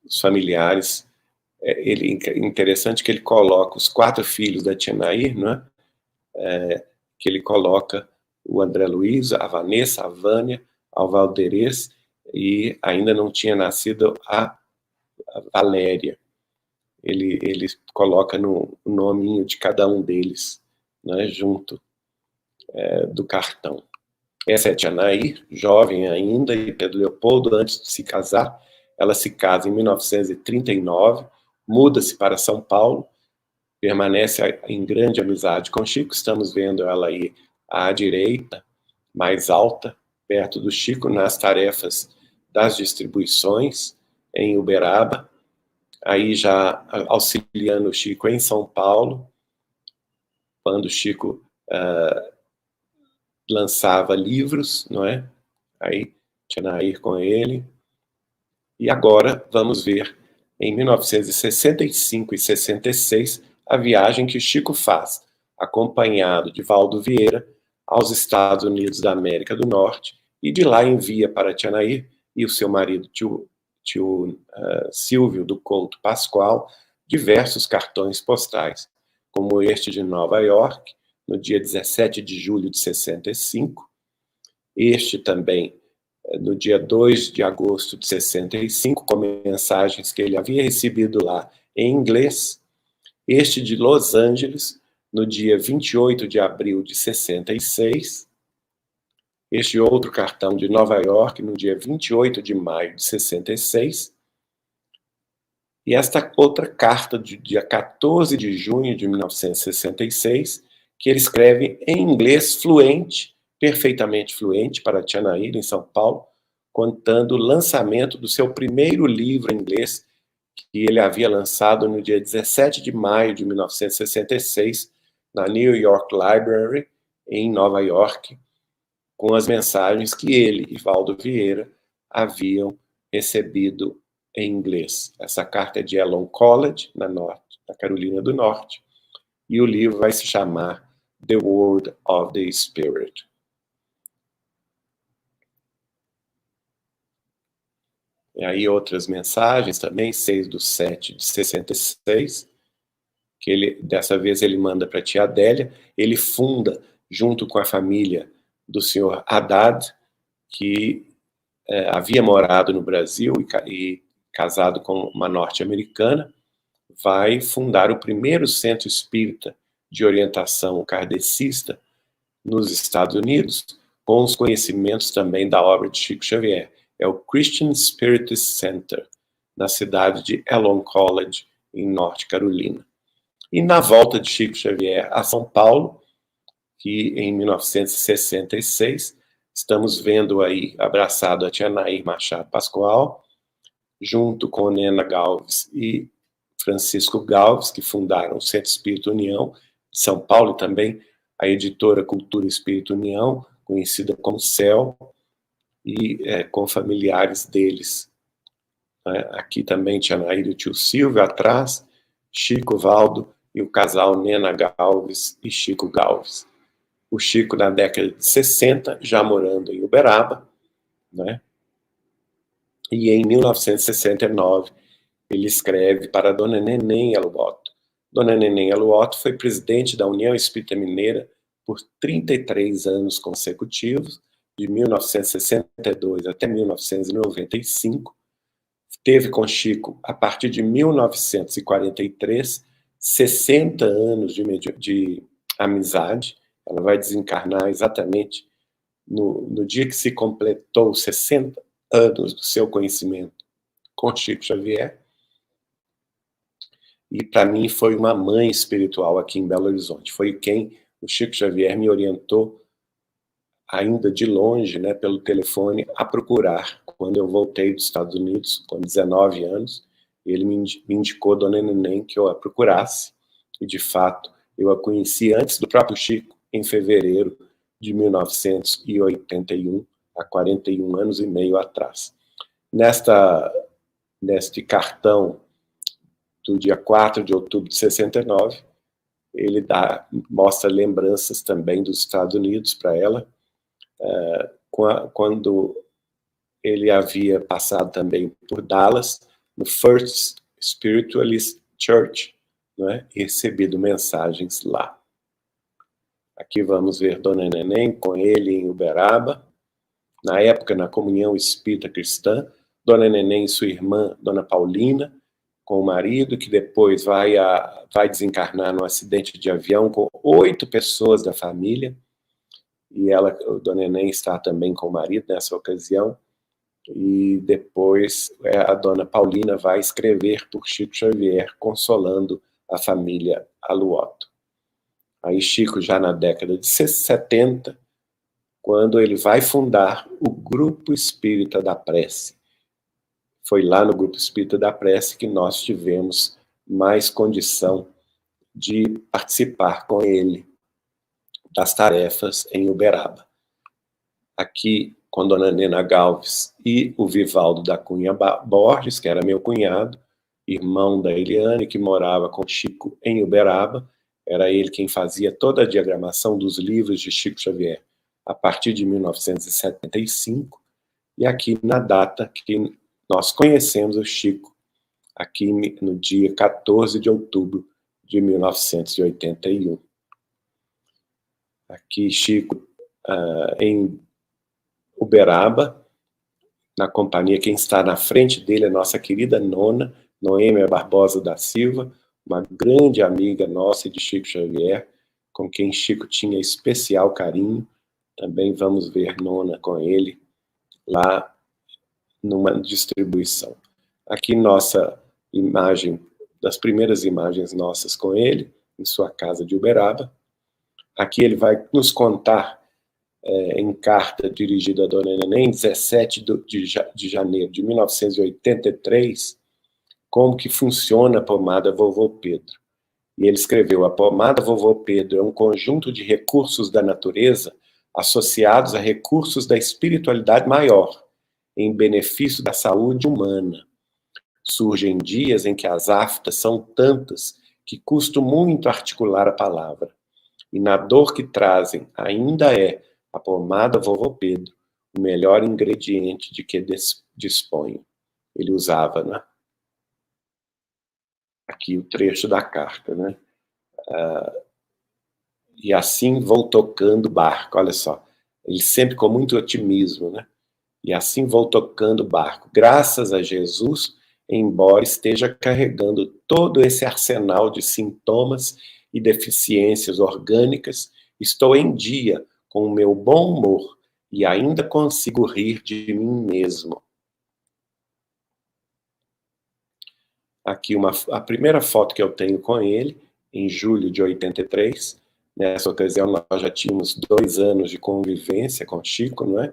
os familiares. Interessante que ele coloca os 4 filhos da tia Nair, não é? Que ele coloca o André Luiz, a Vanessa, a Vânia, ao Valderez, e ainda não tinha nascido a Valéria. Ele coloca no nominho de cada um deles, né, junto do cartão. Essa é Tia Nair, jovem ainda, e Pedro Leopoldo, antes de se casar. Ela se casa em 1939, muda-se para São Paulo, permanece em grande amizade com Chico. Estamos vendo ela aí à direita, mais alta, perto do Chico, nas tarefas das distribuições em Uberaba, aí já auxiliando o Chico em São Paulo, quando o Chico lançava livros, não é? Aí Tia Nair com ele. E agora vamos ver, em 1965 e 66, a viagem que Chico faz, acompanhado de Valdo Vieira, aos Estados Unidos da América do Norte, e de lá envia para Tia Nair e o seu marido, tio Silvio do Couto Pascoal, diversos cartões postais, como este de Nova York, no dia 17 de julho de 65, este também no dia 2 de agosto de 65, com mensagens que ele havia recebido lá em inglês, este de Los Angeles, no dia 28 de abril de 66, este outro cartão de Nova York, no dia 28 de maio de 66, e esta outra carta de dia 14 de junho de 1966, que ele escreve em inglês fluente, perfeitamente fluente, para Tia Nair, em São Paulo, contando o lançamento do seu primeiro livro em inglês, que ele havia lançado no dia 17 de maio de 1966, na New York Library, em Nova York, com as mensagens que ele e Valdo Vieira haviam recebido em inglês. Essa carta é de Elon College, na Carolina do Norte, e o livro vai se chamar The Word of the Spirit. E aí outras mensagens também, 6/7 de 66, que ele, dessa vez ele manda para a tia Adélia. Ele funda, junto com a família do senhor Haddad, que havia morado no Brasil e casado com uma norte-americana, vai fundar o primeiro centro espírita de orientação kardecista nos Estados Unidos, com os conhecimentos também da obra de Chico Xavier. É o Christian Spiritist Center, na cidade de Elon College, em Norte Carolina. E na volta de Chico Xavier a São Paulo, que em 1966, estamos vendo aí abraçado a Tia Nair Machado Pascoal, junto com Nena Galves e Francisco Galves, que fundaram o Centro Espírita União de São Paulo, e também a editora Cultura Espírita União, conhecida como CEL, e com familiares deles. Aqui também Tia Nair e o tio Silvio atrás, Chico, Valdo e o casal Nena Galves e Chico Galves. O Chico, na década de 60, já morando em Uberaba, né? E em 1969, ele escreve para Dona Neném Aluoto. Dona Neném Aluoto foi presidente da União Espírita Mineira por 33 anos consecutivos, de 1962 até 1995. Teve com Chico, a partir de 1943, 60 anos de amizade. Ela vai desencarnar exatamente no dia que se completou 60 anos do seu conhecimento com Chico Xavier. E para mim foi uma mãe espiritual aqui em Belo Horizonte. Foi quem o Chico Xavier me orientou, ainda de longe, né, pelo telefone, a procurar. Quando eu voltei dos Estados Unidos, com 19 anos, ele me indicou Dona Neném que eu a procurasse. E, de fato, eu a conheci antes do próprio Chico, em fevereiro de 1981, há 41 anos e meio atrás. Neste cartão do dia 4 de outubro de 69, ele mostra lembranças também dos Estados Unidos para ela, quando ele havia passado também por Dallas, no First Spiritualist Church, né, e recebido mensagens lá. Aqui vamos ver Dona Neném com ele em Uberaba, na época na Comunhão Espírita Cristã, Dona Neném e sua irmã, Dona Paulina, com o marido, que depois vai desencarnar num acidente de avião com 8 pessoas da família, e ela, Dona Neném, está também com o marido nessa ocasião, e depois a Dona Paulina vai escrever por Chico Xavier, consolando a família Aluoto. Aí Chico, já na década de 70, quando ele vai fundar o Grupo Espírita da Prece. Foi lá no Grupo Espírita da Prece que nós tivemos mais condição de participar com ele das tarefas em Uberaba. Aqui, com Dona Nena Galves e o Vivaldo da Cunha Borges, que era meu cunhado, irmão da Eliane, que morava com Chico em Uberaba. Era ele quem fazia toda a diagramação dos livros de Chico Xavier a partir de 1975, e aqui na data que nós conhecemos o Chico, aqui no dia 14 de outubro de 1981. Aqui Chico em Uberaba, na companhia, quem está na frente dele é a nossa querida nona, Noêmia Barbosa da Silva, uma grande amiga nossa de Chico Xavier, com quem Chico tinha especial carinho. Também vamos ver nona com ele lá numa distribuição. Aqui nossa imagem, das primeiras imagens nossas com ele, em sua casa de Uberaba. Aqui ele vai nos contar, em carta dirigida a Dona Neném, 17 de janeiro de 1983, como que funciona a pomada Vovô Pedro. E ele escreveu: a pomada Vovô Pedro é um conjunto de recursos da natureza associados a recursos da espiritualidade maior, em benefício da saúde humana. Surgem dias em que as aftas são tantas que custa muito articular a palavra. E na dor que trazem ainda é a pomada Vovô Pedro o melhor ingrediente de que disponho. Ele usava, né? Aqui o trecho da carta, né? E assim vou tocando barco, olha só. Ele sempre com muito otimismo, né? E assim vou tocando barco, graças a Jesus, embora esteja carregando todo esse arsenal de sintomas e deficiências orgânicas, estou em dia com o meu bom humor e ainda consigo rir de mim mesmo. Aqui a primeira foto que eu tenho com ele, em julho de 83. Nessa ocasião nós já tínhamos 2 anos de convivência com Chico, não é?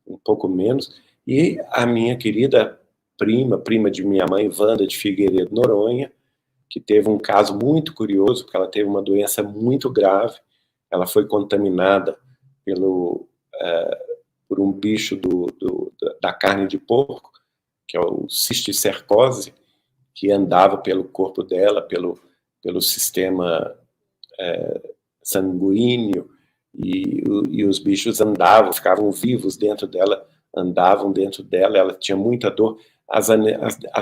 Um pouco menos. E a minha querida prima de minha mãe, Wanda de Figueiredo Noronha, que teve um caso muito curioso, porque ela teve uma doença muito grave. Ela foi contaminada por um bicho da carne de porco, que é o cisticercose, que andava pelo corpo dela, pelo sistema sanguíneo, e os bichos andavam, ficavam vivos dentro dela, andavam dentro dela, ela tinha muita dor. As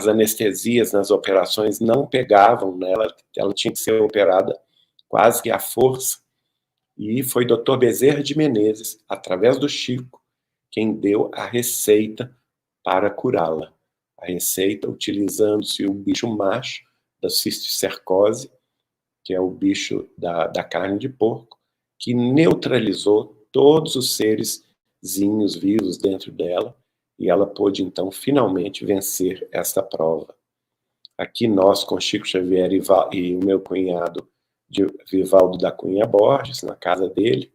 anestesias nas operações não pegavam nela, ela tinha que ser operada quase que à força. E foi Dr. Bezerra de Menezes, através do Chico, quem deu a receita para curá-la. A receita utilizando-se o bicho macho da cisticercose, que é o bicho da carne de porco, que neutralizou todos os serezinhos vivos dentro dela, e ela pôde, então, finalmente vencer esta prova. Aqui nós, com Chico Xavier e o meu cunhado, Vivaldo da Cunha Borges, na casa dele.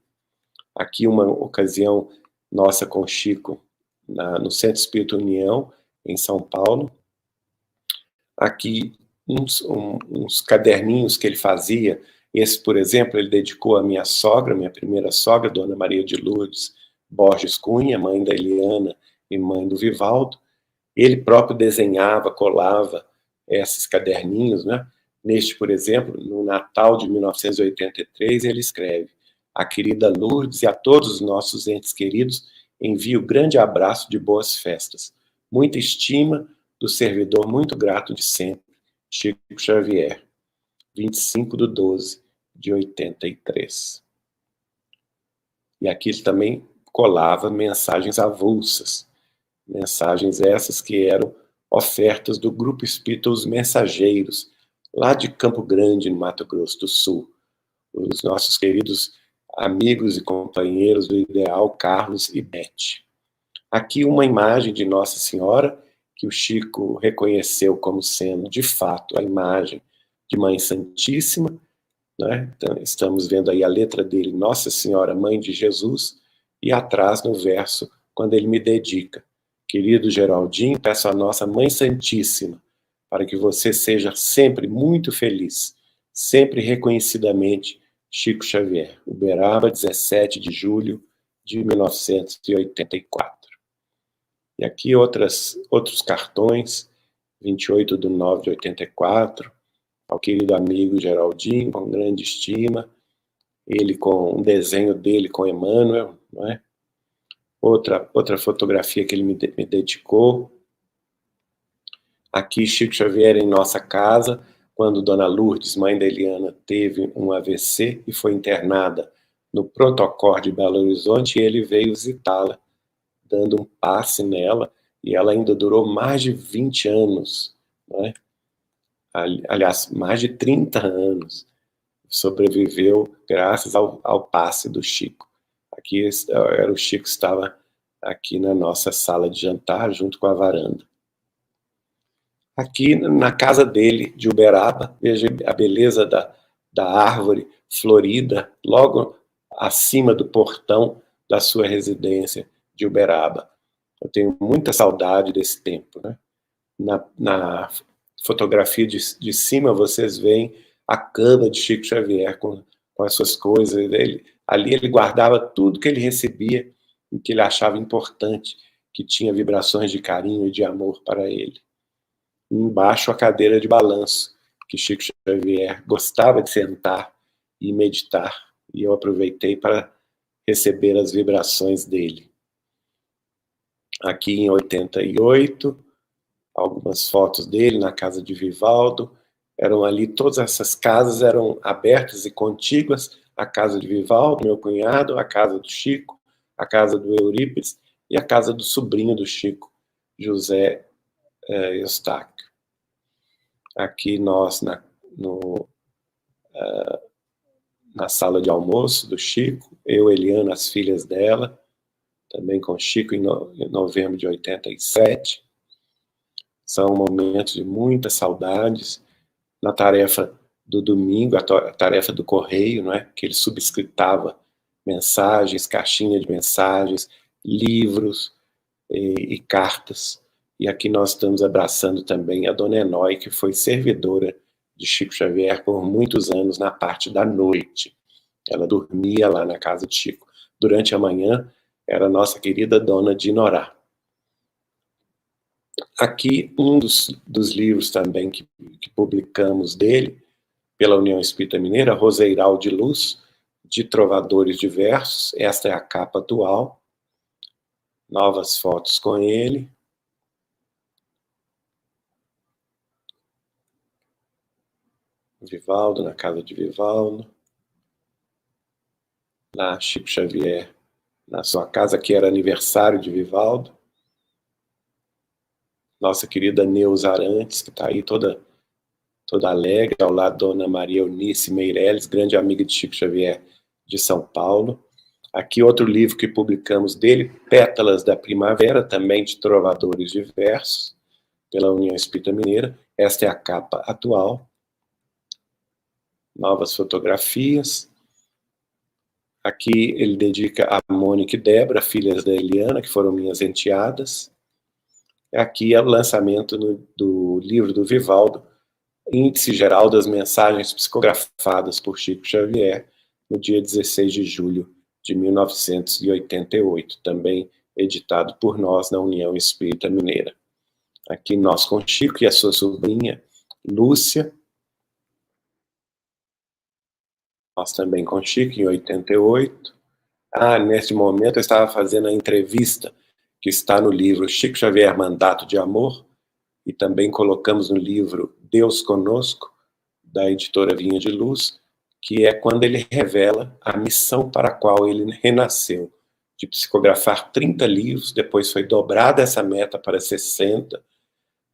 Aqui uma ocasião nossa com Chico, no Centro Espírita União, em São Paulo. Aqui uns caderninhos que ele fazia. Esse, por exemplo, ele dedicou à minha sogra, minha primeira sogra, Dona Maria de Lourdes Borges Cunha, mãe da Eliana e mãe do Vivaldo. Ele próprio desenhava, colava esses caderninhos, né? Neste, por exemplo, no Natal de 1983, ele escreve: a querida Lourdes e a todos os nossos entes queridos envio grande abraço de boas festas. Muita estima do servidor muito grato de sempre, Chico Xavier. 25/12/83. E aqui também colava mensagens avulsas, mensagens essas que eram ofertas do Grupo Espírita Os Mensageiros, lá de Campo Grande, no Mato Grosso do Sul. Os nossos queridos amigos e companheiros do Ideal, Carlos e Beth. Aqui uma imagem de Nossa Senhora, que o Chico reconheceu como sendo, de fato, a imagem de Mãe Santíssima, né? Então, estamos vendo aí a letra dele, Nossa Senhora, Mãe de Jesus, e atrás no verso, quando ele me dedica, querido Geraldinho, peço a nossa Mãe Santíssima, para que você seja sempre muito feliz, sempre reconhecidamente Chico Xavier, Uberaba, 17 de julho de 1984. E aqui outros cartões, 28/9/84, ao querido amigo Geraldinho, com grande estima, ele com um desenho dele com Emmanuel, não é? Outra fotografia que ele me dedicou. Aqui Chico Xavier em nossa casa, quando Dona Lourdes, mãe da Eliana, teve um AVC e foi internada no Protocor de Belo Horizonte, e ele veio visitá-la, dando um passe nela, e ela ainda durou mais de 20 anos, né? Aliás, mais de 30 anos, sobreviveu graças ao passe do Chico. Aqui era o Chico, estava aqui na nossa sala de jantar, junto com a varanda. Aqui na casa dele, de Uberaba, veja a beleza da árvore florida, logo acima do portão da sua residência de Uberaba. Eu tenho muita saudade desse tempo, né? Na fotografia de cima, vocês veem a cama de Chico Xavier com as suas coisas. Ali ele guardava tudo que ele recebia e que ele achava importante, que tinha vibrações de carinho e de amor para ele. Embaixo a cadeira de balanço, que Chico Xavier gostava de sentar e meditar, e eu aproveitei para receber as vibrações dele. Aqui em 88, algumas fotos dele na casa de Vivaldo. Eram ali, todas essas casas eram abertas e contíguas, a casa de Vivaldo, meu cunhado, a casa do Chico, a casa do Eurípides e a casa do sobrinho do Chico, José Eustáquio. Aqui nós na sala de almoço do Chico, eu, Eliana, as filhas dela, também com Chico em novembro de 87. São momentos de muitas saudades. Na tarefa do domingo, a tarefa do correio, não é? Que ele subscritava mensagens, caixinha de mensagens, livros e cartas. E aqui nós estamos abraçando também a Dona Enói, que foi servidora de Chico Xavier por muitos anos na parte da noite. Ela dormia lá na casa de Chico. Durante a manhã, era a nossa querida Dona Dinorá. Aqui, um dos livros também que publicamos dele, pela União Espírita Mineira, Roseiral de Luz, de Trovadores Diversos. Esta é a capa atual. Novas fotos com ele. Vivaldo, na casa de Vivaldo. Lá, Chico Xavier, na sua casa, que era aniversário de Vivaldo. Nossa querida Neuza Arantes, que está aí toda alegre, ao lado da Dona Maria Eunice Meirelles, grande amiga de Chico Xavier de São Paulo. Aqui outro livro que publicamos dele, Pétalas da Primavera, também de Trovadores Diversos, pela União Espírita Mineira. Esta é a capa atual. Novas fotografias. Aqui ele dedica a Mônica e Débora, filhas da Eliana, que foram minhas enteadas. Aqui é o lançamento do livro do Vivaldo, Índice Geral das Mensagens Psicografadas por Chico Xavier, no dia 16 de julho de 1988, também editado por nós na União Espírita Mineira. Aqui nós com Chico e a sua sobrinha, Lúcia. Nós também com Chico, em 88. Neste momento eu estava fazendo a entrevista que está no livro Chico Xavier, Mandato de Amor, e também colocamos no livro Deus Conosco, da editora Vinha de Luz, que é quando ele revela a missão para a qual ele renasceu, de psicografar 30 livros, depois foi dobrada essa meta para 60,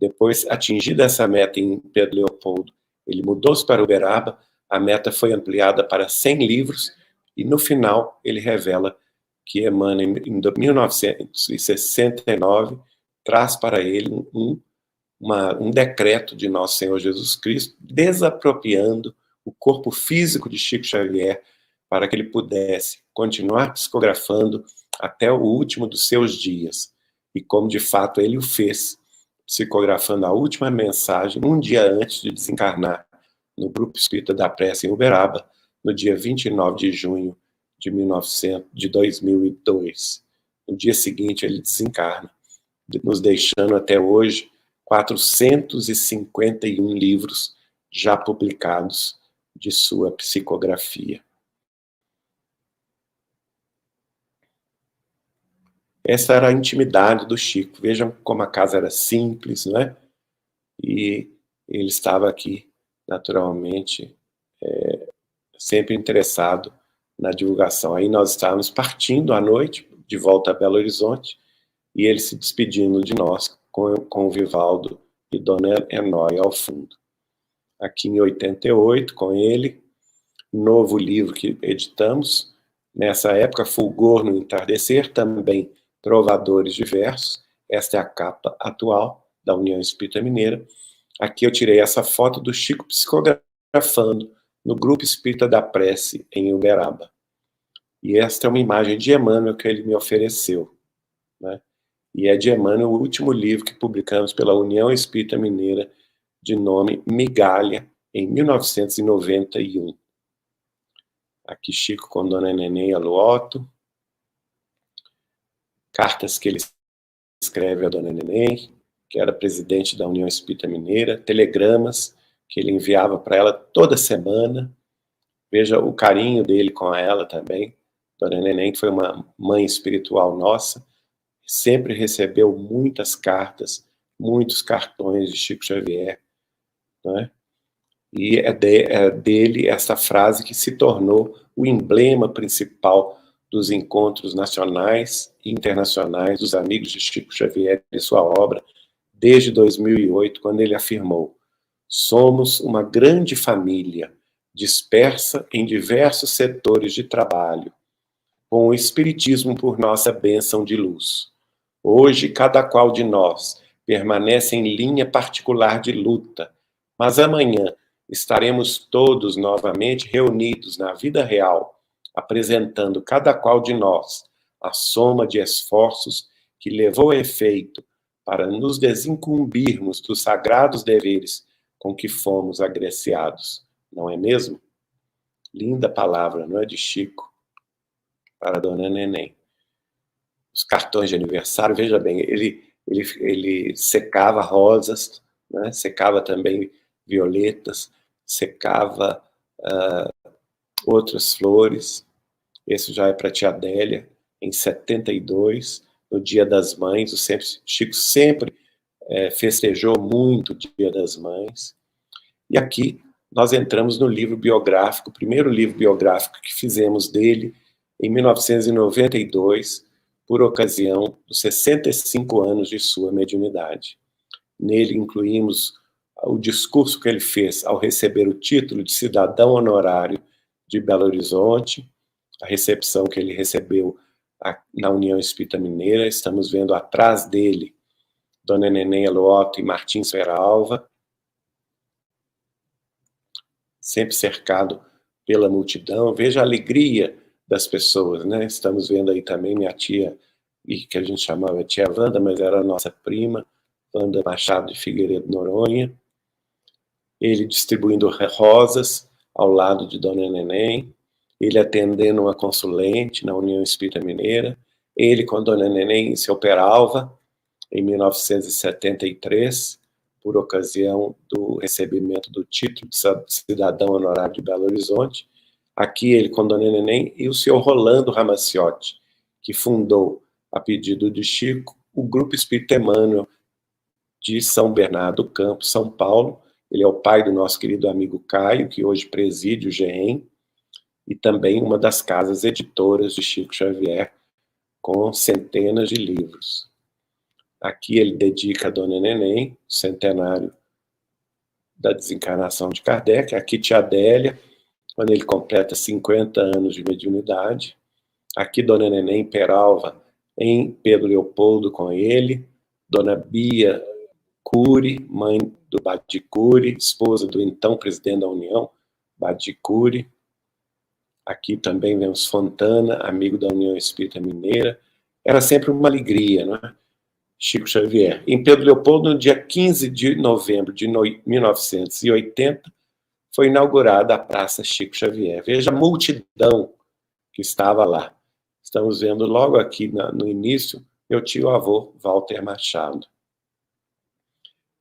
depois, atingida essa meta em Pedro Leopoldo, ele mudou-se para Uberaba, a meta foi ampliada para 100 livros, e no final ele revela que Emmanuel, em 1969, traz para ele um decreto de Nosso Senhor Jesus Cristo, desapropriando o corpo físico de Chico Xavier, para que ele pudesse continuar psicografando até o último dos seus dias. E como de fato ele o fez, psicografando a última mensagem um dia antes de desencarnar no Grupo Espírita da Prece em Uberaba, no dia 29 de junho de 2002. No dia seguinte ele desencarna, nos deixando até hoje 451 livros já publicados de sua psicografia. Essa era a intimidade do Chico. Vejam como a casa era simples, não é? E ele estava aqui, naturalmente, sempre interessado na divulgação. Aí nós estávamos partindo à noite, de volta a Belo Horizonte, e ele se despedindo de nós com o Vivaldo e Dona Enóia ao fundo. Aqui em 88, com ele, novo livro que editamos, nessa época, Fulgor no Entardecer, também Trovadores Diversos, esta é a capa atual da União Espírita Mineira. Aqui eu tirei essa foto do Chico psicografando no Grupo Espírita da Prece em Uberaba. E esta é uma imagem de Emmanuel que ele me ofereceu, né? E é de Emmanuel o último livro que publicamos pela União Espírita Mineira, de nome Migalha, em 1991. Aqui Chico com Dona Neném Aluoto, cartas que ele escreve a Dona Neném, que era presidente da União Espírita Mineira, telegramas que ele enviava para ela toda semana. Veja o carinho dele com ela também. Dona Neném, que foi uma mãe espiritual nossa, sempre recebeu muitas cartas, muitos cartões de Chico Xavier, né? E é dele essa frase que se tornou o emblema principal dos encontros nacionais e internacionais dos amigos de Chico Xavier e sua obra, desde 2008, quando ele afirmou: somos uma grande família, dispersa em diversos setores de trabalho, com o Espiritismo por nossa bênção de luz. Hoje, cada qual de nós permanece em linha particular de luta, mas amanhã estaremos todos novamente reunidos na vida real, apresentando cada qual de nós a soma de esforços que levou a efeito para nos desincumbirmos dos sagrados deveres com que fomos agraciados. Não é mesmo? Linda palavra, não é, de Chico para a Dona Neném. Os cartões de aniversário, veja bem, ele secava rosas, né? Secava também violetas, secava outras flores. Esse já é para a tia Adélia, em 72, no Dia das Mães. Chico sempre festejou muito o Dia das Mães. E aqui nós entramos no livro biográfico, o primeiro livro biográfico que fizemos dele, em 1992, por ocasião dos 65 anos de sua mediunidade. Nele incluímos o discurso que ele fez ao receber o título de cidadão honorário de Belo Horizonte, a recepção que ele recebeu na União Espírita Mineira. Estamos vendo atrás dele Dona Neném Aluoto e Martins Peralva, sempre cercado pela multidão. Veja a alegria das pessoas, né? Estamos vendo aí também minha tia, que a gente chamava tia Wanda, mas era a nossa prima, Wanda Machado de Figueiredo Noronha. Ele distribuindo rosas ao lado de Dona Neném, ele atendendo uma consulente na União Espírita Mineira, ele com Dona Neném em seu Peralva, em 1973, por ocasião do recebimento do título de cidadão honorário de Belo Horizonte. Aqui ele com Dona Neném e o senhor Rolando Ramacciotti, que fundou, a pedido de Chico, o Grupo Espírita Emmanuel de São Bernardo do Campo, São Paulo. Ele é o pai do nosso querido amigo Caio, que hoje preside o GEM, e também uma das casas editoras de Chico Xavier, com centenas de livros. Aqui ele dedica a Dona Neném, centenário da desencarnação de Kardec. Aqui tia Adélia, quando ele completa 50 anos de mediunidade. Aqui Dona Neném Peralva, em Pedro Leopoldo com ele. Dona Bia Cury, mãe do Badi Cury, esposa do então presidente da União, Badi Cury. Aqui também vemos Fontana, amigo da União Espírita Mineira. Era sempre uma alegria, não é? Chico Xavier. Em Pedro Leopoldo, no dia 15 de novembro de 1980, foi inaugurada a Praça Chico Xavier. Veja a multidão que estava lá. Estamos vendo logo aqui no início meu tio-avô, Walter Machado.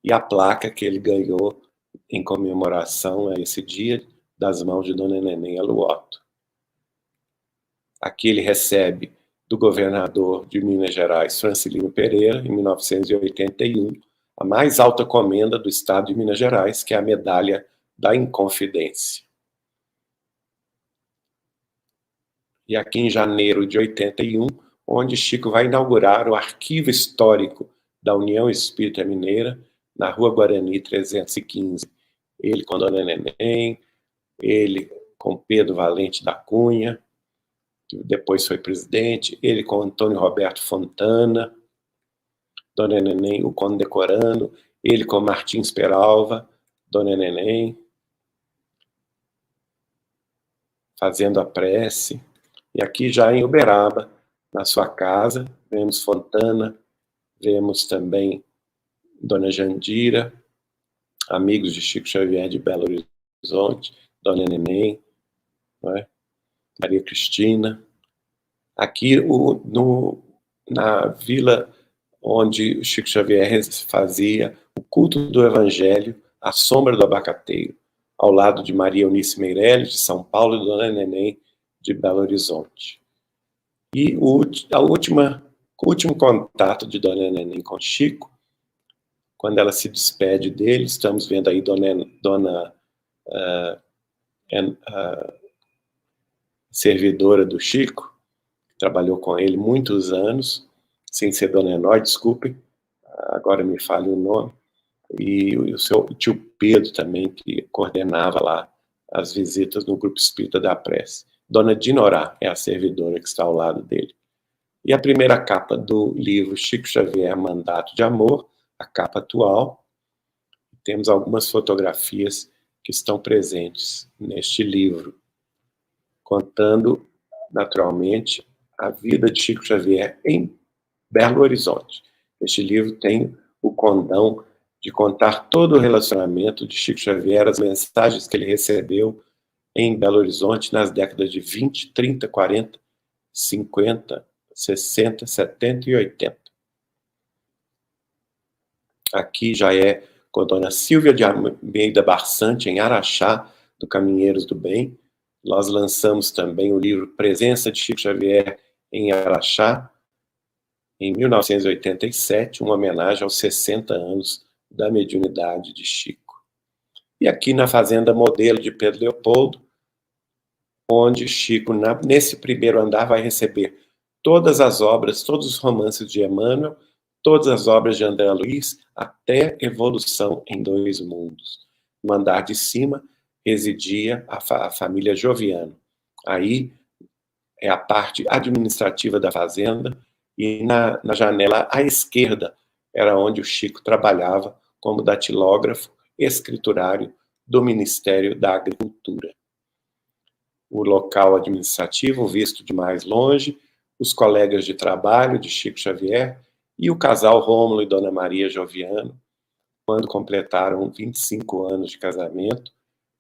E a placa que ele ganhou em comemoração a esse dia, das mãos de Dona Neném Aluoto. Aqui ele recebe do governador de Minas Gerais, Francilino Pereira, em 1981, a mais alta comenda do estado de Minas Gerais, que é a Medalha da Inconfidência. E aqui em janeiro de 81, onde Chico vai inaugurar o Arquivo Histórico da União Espírita Mineira, na Rua Guarani 315. Ele com Dona Neném, ele com Pedro Valente da Cunha, que depois foi presidente, ele com Antônio Roberto Fontana, Dona Neném o condecorando, ele com Martins Peralva, Dona Neném, fazendo a prece. E aqui já em Uberaba, na sua casa, vemos Fontana, vemos também Dona Jandira, amigos de Chico Xavier de Belo Horizonte, Dona Neném, não é? Maria Cristina. Aqui na vila onde o Chico Xavier fazia o culto do Evangelho, à sombra do abacateiro, ao lado de Maria Eunice Meirelles, de São Paulo, e Dona Neném, de Belo Horizonte. E o último contato de Dona Neném com Chico, quando ela se despede dele, estamos vendo aí Dona servidora do Chico, que trabalhou com ele muitos anos, sem ser Dona Enói, desculpem, agora me falha o nome, e o seu tio Pedro também, que coordenava lá as visitas no Grupo Espírita da Prece. Dona Dinorá é a servidora que está ao lado dele. E a primeira capa do livro Chico Xavier, Mandato de Amor, a capa atual. Temos algumas fotografias que estão presentes neste livro, contando, naturalmente, a vida de Chico Xavier em Belo Horizonte. Este livro tem o condão de contar todo o relacionamento de Chico Xavier, as mensagens que ele recebeu em Belo Horizonte nas décadas de 20, 30, 40, 50, 60, 70 e 80. Aqui já é com a Dona Silvia de Almeida Barçante, em Araxá, do Caminheiros do Bem. Nós lançamos também o livro Presença de Chico Xavier em Araxá, em 1987, uma homenagem aos 60 anos da mediunidade de Chico. E aqui na Fazenda Modelo de Pedro Leopoldo, onde Chico, nesse primeiro andar, vai receber todas as obras, todos os romances de Emmanuel, todas as obras de André Luiz, até Evolução em Dois Mundos. No andar de cima residia a família Joviano. Aí é a parte administrativa da fazenda, e na janela à esquerda era onde o Chico trabalhava como datilógrafo escriturário do Ministério da Agricultura. O local administrativo visto de mais longe, os colegas de trabalho de Chico Xavier e o casal Rômulo e Dona Maria Joviano, quando completaram 25 anos de casamento,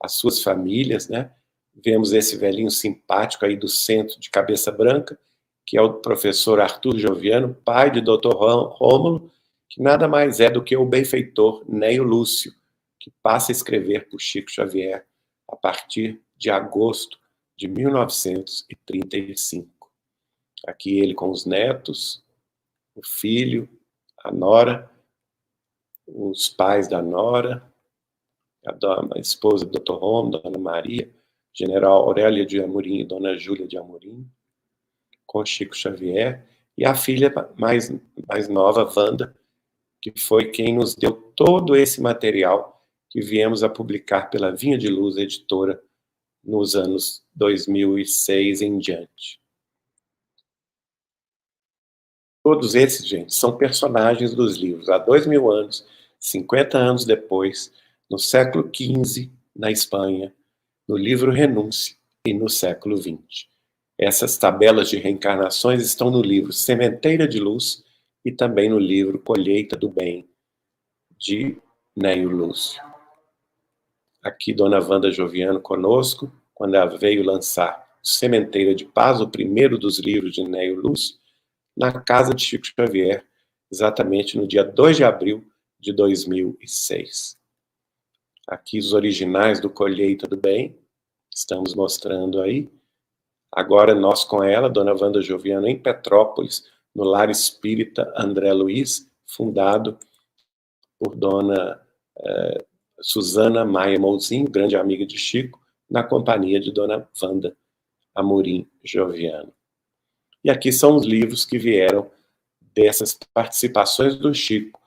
as suas famílias, né? Vemos esse velhinho simpático aí do centro, de cabeça branca, que é o professor Arthur Joviano, pai de Dr. Rômulo, que nada mais é do que o benfeitor Neio Lúcio, que passa a escrever por Chico Xavier a partir de agosto de 1935. Aqui ele com os netos, o filho, a nora, os pais da nora, a esposa do Dr. Rômulo, Dona Maria, General Aurélia de Amorim e Dona Júlia de Amorim, com Chico Xavier, e a filha mais nova, Wanda, que foi quem nos deu todo esse material que viemos a publicar pela Vinha de Luz Editora nos anos 2006 em diante. Todos esses, gente, são personagens dos livros. Há 2000 anos, 50 anos depois, no século XV, na Espanha, no livro Renúncia e no século XX. Essas tabelas de reencarnações estão no livro Sementeira de Luz e também no livro Colheita do Bem, de Neio Lúcio. Aqui, Dona Wanda Joviano conosco, quando ela veio lançar Sementeira de Paz, o primeiro dos livros de Neio Lúcio, na casa de Chico Xavier, exatamente no dia 2 de abril de 2006. Aqui os originais do Colheita do Bem, estamos mostrando aí. Agora nós com ela, Dona Wanda Joviano, em Petrópolis, no Lar Espírita André Luiz, fundado por Dona Suzana Maia Mouzinho, grande amiga de Chico, na companhia de Dona Wanda Amorim Joviano. E aqui são os livros que vieram dessas participações do Chico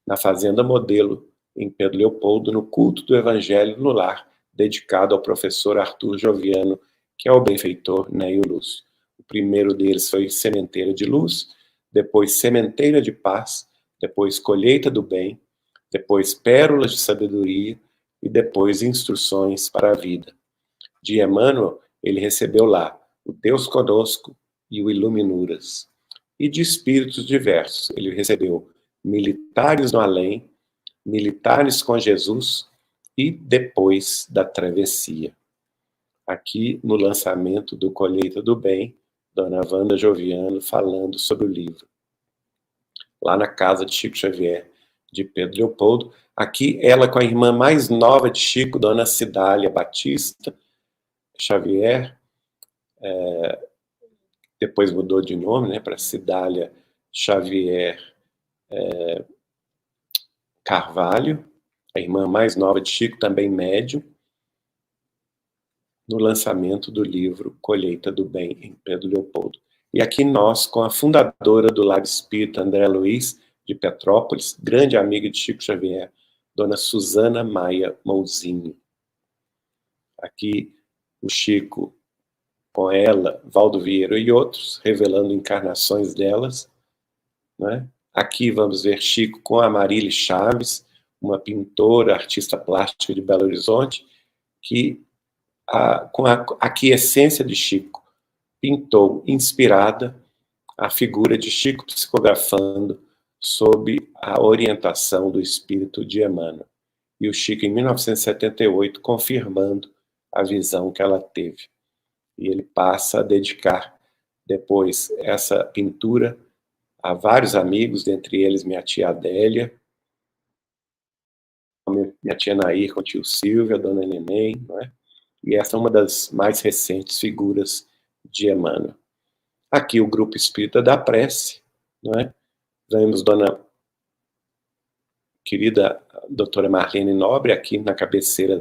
na Fazenda Modelo, em Pedro Leopoldo, no culto do Evangelho no Lar, dedicado ao professor Arthur Joviano, que é o benfeitor Neio Lúcio. O primeiro deles foi Sementeira de Luz, depois Sementeira de Paz, depois Colheita do Bem, depois Pérolas de Sabedoria e depois Instruções para a Vida. De Emmanuel, ele recebeu lá o Deus Conosco e o Iluminuras. E de espíritos diversos, ele recebeu Militares no Além, Militares com Jesus e Depois da Travessia. Aqui no lançamento do Colheita do Bem, Dona Wanda Joviano falando sobre o livro. Lá na casa de Chico Xavier, de Pedro Leopoldo. Aqui ela com a irmã mais nova de Chico, Dona Cidália Batista Xavier, depois mudou de nome, né, para Cidália Xavier Carvalho, a irmã mais nova de Chico, também médium, no lançamento do livro Colheita do Bem, em Pedro Leopoldo. E aqui nós, com a fundadora do Lar Espírita, André Luiz, de Petrópolis, grande amiga de Chico Xavier, Dona Suzana Maia Mouzinho. Aqui o Chico com ela, Valdo Vieira e outros, revelando encarnações delas. Né? Aqui vamos ver Chico com a Marília Chaves, uma pintora, artista plástica de Belo Horizonte, que, com a aquiescência de Chico, pintou, inspirada, a figura de Chico psicografando sob a orientação do espírito de Emmanuel. E o Chico, em 1978, confirmando a visão que ela teve. E ele passa a dedicar depois essa pintura a vários amigos, dentre eles minha tia Adélia, minha tia Nair com o tio Silvio, a dona Neném, não é? E essa é uma das mais recentes figuras de Emmanuel. Aqui o Grupo Espírita da Prece, não é? Vemos dona querida doutora Marlene Nobre aqui na cabeceira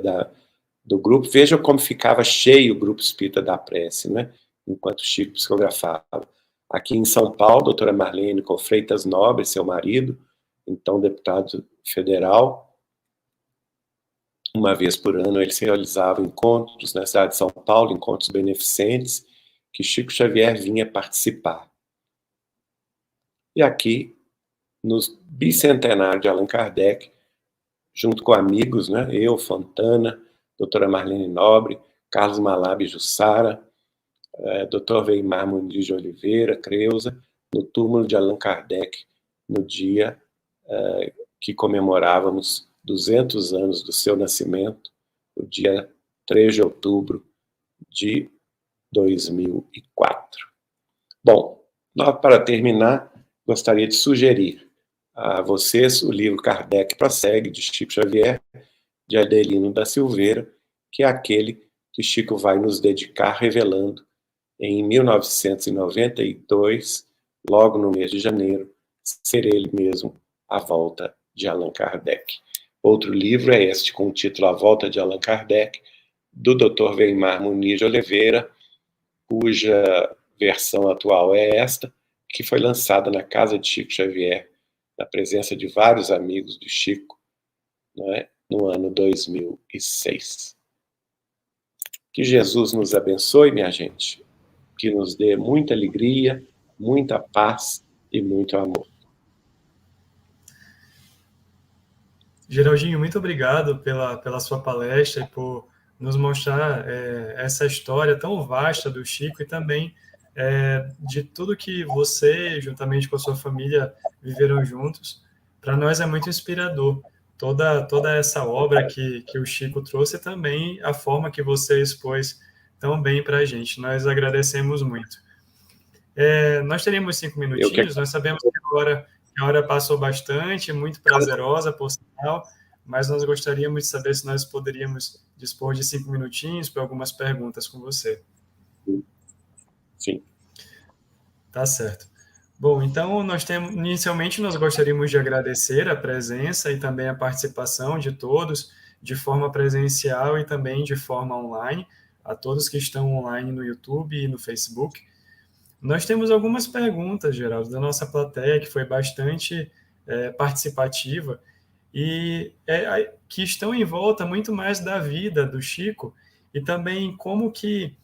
do grupo. Vejam como ficava cheio o Grupo Espírita da Prece, né? Enquanto Chico psicografava. Aqui em São Paulo, doutora Marlene com Freitas Nobre, seu marido, então deputado federal. Uma vez por ano eles realizavam encontros na cidade de São Paulo, encontros beneficentes, que Chico Xavier vinha participar. E aqui, no bicentenário de Allan Kardec, junto com amigos, né? Eu, Fontana, doutora Marlene Nobre, Carlos Malab Jussara, doutor Weimar Muniz de Oliveira, Creuza, no túmulo de Allan Kardec, no dia que comemorávamos 200 anos do seu nascimento, o dia 3 de outubro de 2004. Bom, para terminar, gostaria de sugerir a vocês o livro Kardec Prossegue, de Chico Xavier, de Adelino da Silveira, que é aquele que Chico vai nos dedicar revelando em 1992, logo no mês de janeiro, ser ele mesmo a volta de Allan Kardec. Outro livro é este, com o título A Volta de Allan Kardec, do Dr. Weimar Muniz de Oliveira, cuja versão atual é esta, que foi lançada na casa de Chico Xavier, na presença de vários amigos do Chico, não é? No ano 2006. Que Jesus nos abençoe, minha gente, que nos dê muita alegria, muita paz e muito amor. Geraldinho, muito obrigado pela sua palestra e por nos mostrar essa história tão vasta do Chico e também de tudo que você, juntamente com a sua família, viveram juntos. Para nós é muito inspirador toda essa obra que o Chico trouxe e também a forma que você expôs tão bem para a gente. Nós agradecemos muito. Nós teríamos 5 minutinhos, nós sabemos que a hora passou bastante, muito prazerosa, por sinal, mas nós gostaríamos de saber se nós poderíamos dispor de 5 minutinhos para algumas perguntas com você. Sim. Tá certo. Bom, então, inicialmente, nós gostaríamos de agradecer a presença e também a participação de todos, de forma presencial e também de forma online, a todos que estão online no YouTube e no Facebook. Nós temos algumas perguntas, Geraldo, da nossa plateia, que foi bastante participativa e que estão em volta muito mais da vida do Chico e também como que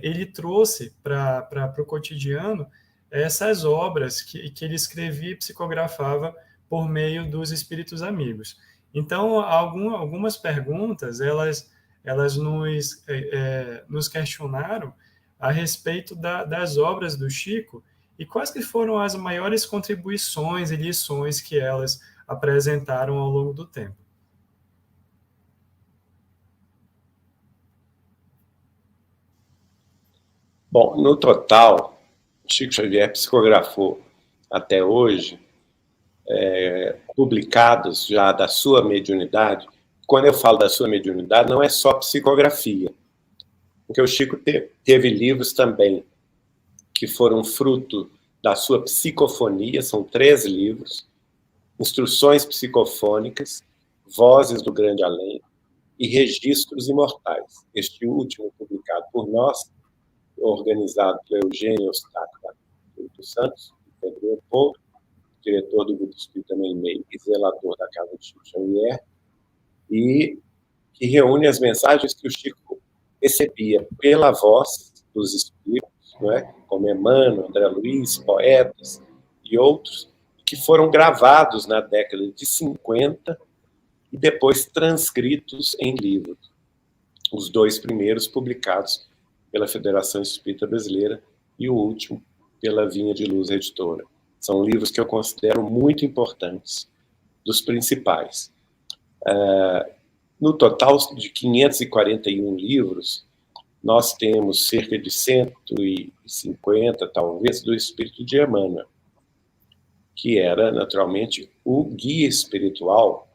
ele trouxe para o cotidiano essas obras que ele escrevia e psicografava por meio dos espíritos amigos. Então, algumas perguntas, elas nos questionaram a respeito das obras do Chico e quais que foram as maiores contribuições e lições que elas apresentaram ao longo do tempo. Bom, no total, Chico Xavier psicografou até hoje, publicados já da sua mediunidade. Quando eu falo da sua mediunidade, não é só psicografia, porque o Chico teve livros também que foram fruto da sua psicofonia, são 3 livros, Instruções Psicofônicas, Vozes do Grande Além e Registros Imortais. Este último, publicado por nós, organizado por Eugênio Eustáquio dos Santos, Pedro Leopoldo, diretor do Grupo Espírita Meimei e zelador da Casa de Chico Xavier, e que reúne as mensagens que o Chico recebia pela voz dos espíritos, não é? Como Emmanuel, André Luiz, poetas e outros, que foram gravados na década de 50 e depois transcritos em livros. Os 2 primeiros publicados pela Federação Espírita Brasileira e o último pela Vinha de Luz Editora. São livros que eu considero muito importantes, dos principais. No total de 541 livros, nós temos cerca de 150, talvez, do Espírito de Emmanuel, que era, naturalmente, o guia espiritual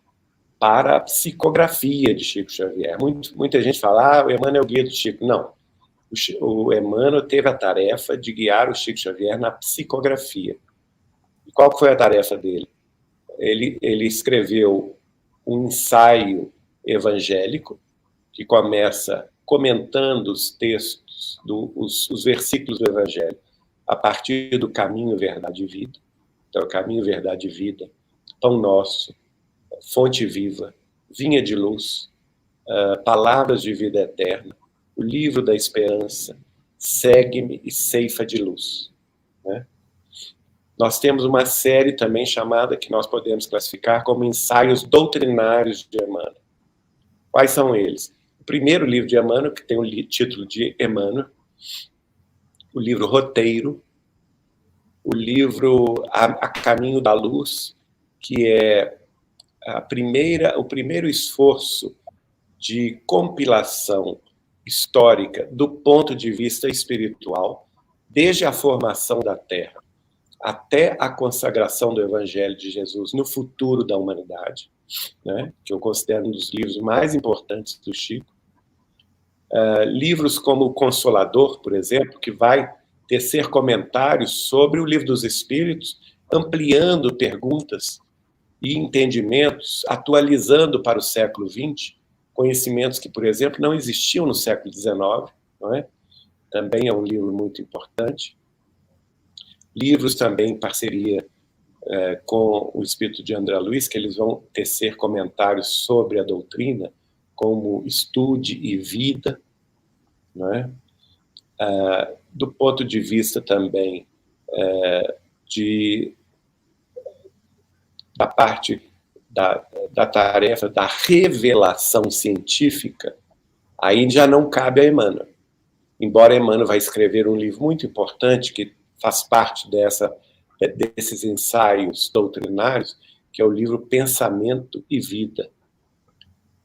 para a psicografia de Chico Xavier. Muita gente fala, o Emmanuel é o guia do Chico. Não. O Emmanuel teve a tarefa de guiar o Chico Xavier na psicografia. E qual foi a tarefa dele? Ele escreveu um ensaio evangélico, que começa comentando os textos, os versículos do Evangelho, a partir do caminho, verdade e vida. Então, caminho, verdade e vida, pão nosso, fonte viva, vinha de luz, palavras de vida eterna, o livro da esperança, segue-me e ceifa de luz. Né? Nós temos uma série também chamada, que nós podemos classificar como ensaios doutrinários de Emmanuel. Quais são eles? O primeiro livro de Emmanuel, que tem o título de Emmanuel, o livro Roteiro, o livro A Caminho da Luz, que é o primeiro esforço de compilação histórica do ponto de vista espiritual, desde a formação da Terra até a consagração do Evangelho de Jesus no futuro da humanidade, né, que eu considero um dos livros mais importantes do Chico. Livros como O Consolador, por exemplo, que vai tecer comentários sobre o Livro dos Espíritos, ampliando perguntas e entendimentos, atualizando para o século XX, conhecimentos que, por exemplo, não existiam no século XIX, não é? Também é um livro muito importante. livros também em parceria com o Espírito de André Luiz, que eles vão tecer comentários sobre a doutrina, como Estude e Vida, não é? Do ponto de vista também da parte da tarefa da revelação científica, aí já não cabe a Emmanuel. Embora Emmanuel vai escrever um livro muito importante que faz parte desses ensaios doutrinários, que é o livro Pensamento e Vida,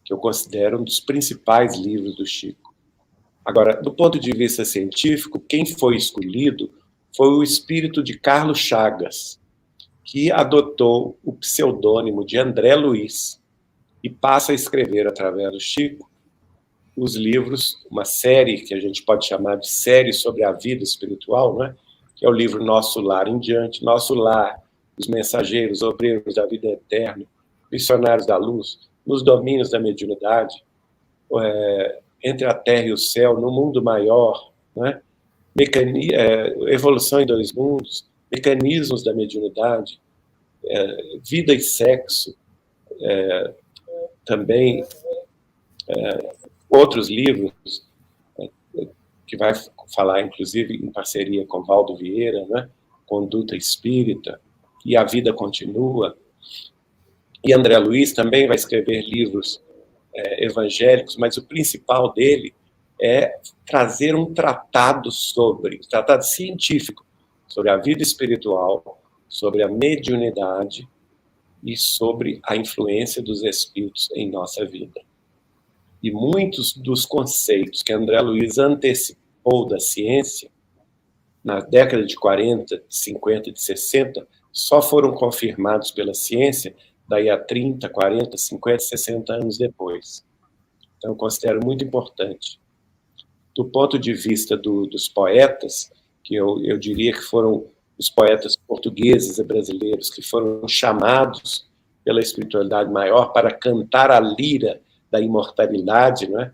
que eu considero um dos principais livros do Chico. Agora, do ponto de vista científico, quem foi escolhido foi o espírito de Carlos Chagas, que adotou o pseudônimo de André Luiz e passa a escrever, através do Chico, os livros, uma série que a gente pode chamar de série sobre a vida espiritual, né? Que é o livro Nosso Lar em Diante, Nosso Lar, Os Mensageiros, Obreiros da Vida Eterna, Missionários da Luz, Nos Domínios da Mediunidade, Entre a Terra e o Céu, No Mundo Maior, né? Evolução em Dois Mundos, Mecanismos da Mediunidade, Vida e Sexo, também outros livros, que vai falar, inclusive, em parceria com Valdo Vieira, né? Conduta Espírita, e A Vida Continua. E André Luiz também vai escrever livros evangélicos, mas o principal dele é trazer um tratado científico, sobre a vida espiritual, sobre a mediunidade e sobre a influência dos espíritos em nossa vida. E muitos dos conceitos que André Luiz antecipou da ciência, na década de 40, de 50 e de 60, só foram confirmados pela ciência daí a 30, 40, 50, 60 anos depois. Então, eu considero muito importante. Do ponto de vista dos poetas, que eu diria que foram os poetas portugueses e brasileiros que foram chamados pela espiritualidade maior para cantar a lira da imortalidade, não é?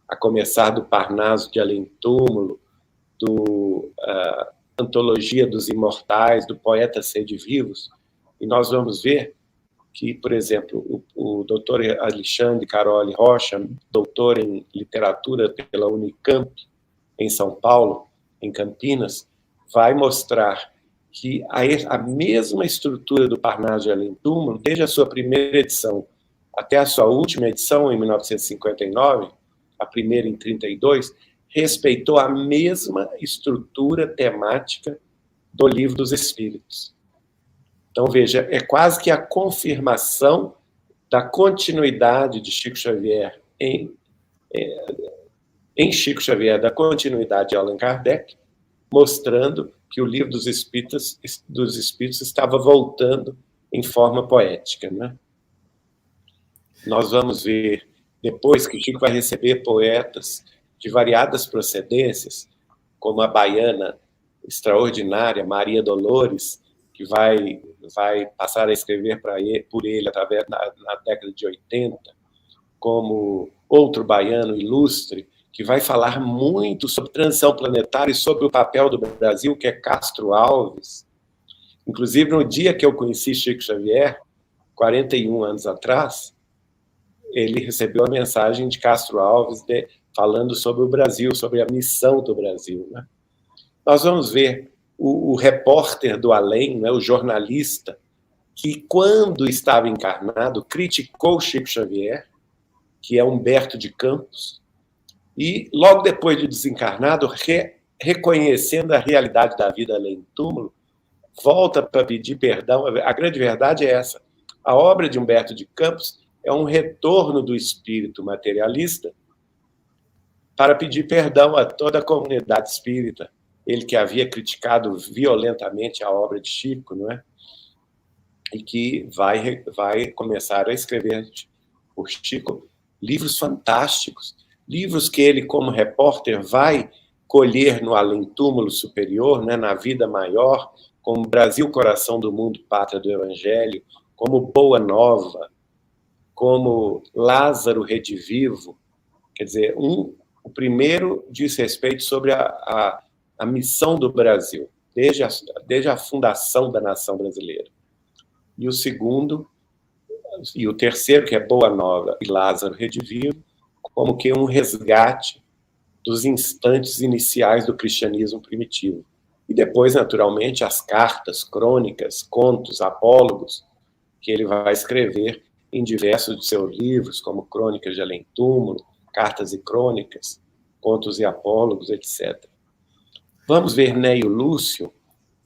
A começar do Parnaso de Além-Túmulo, do Antologia dos Imortais, do Poeta Sede Vivos, e nós vamos ver que, por exemplo, o doutor Alexandre Caroli Rocha, doutor em literatura pela Unicamp, em São Paulo, em Campinas, vai mostrar que a mesma estrutura do Parnaso de Além-Túmulo, desde a sua primeira edição até a sua última edição, em 1959, a primeira em 32, respeitou a mesma estrutura temática do Livro dos Espíritos. Então, veja, é quase que a confirmação da continuidade de Chico Xavier em Chico Xavier, da continuidade de Allan Kardec, mostrando que o Livro dos Espíritos estava voltando em forma poética, né? Nós vamos ver depois que Chico vai receber poetas de variadas procedências, como a baiana extraordinária Maria Dolores, que vai passar a escrever por ele através na década de 80, como outro baiano ilustre, que vai falar muito sobre transição planetária e sobre o papel do Brasil, que é Castro Alves. Inclusive, no dia que eu conheci Chico Xavier, 41 anos atrás, ele recebeu a mensagem de Castro Alves falando sobre o Brasil, sobre a missão do Brasil, né? Nós vamos ver o repórter do além, né, o jornalista, que, quando estava encarnado, criticou Chico Xavier, que é Humberto de Campos, e, logo depois de desencarnado, reconhecendo a realidade da vida além do túmulo, volta para pedir perdão. A grande verdade é essa. A obra de Humberto de Campos é um retorno do espírito materialista para pedir perdão a toda a comunidade espírita. Ele que havia criticado violentamente a obra de Chico, não é? E que vai começar a escrever por Chico livros fantásticos, livros que ele, como repórter, vai colher no além-túmulo superior, né, na vida maior, como Brasil, Coração do Mundo, Pátria do Evangelho, como Boa Nova, como Lázaro Redivivo. Quer dizer, o primeiro diz respeito sobre a missão do Brasil, desde a fundação da nação brasileira. E o segundo, e o terceiro, que é Boa Nova e Lázaro Redivivo, como que um resgate dos instantes iniciais do cristianismo primitivo. E depois, naturalmente, as cartas, crônicas, contos, apólogos, que ele vai escrever em diversos de seus livros, como Crônicas de Além Túmulo, Cartas e Crônicas, Contos e Apólogos, etc. Vamos ver Neio Lúcio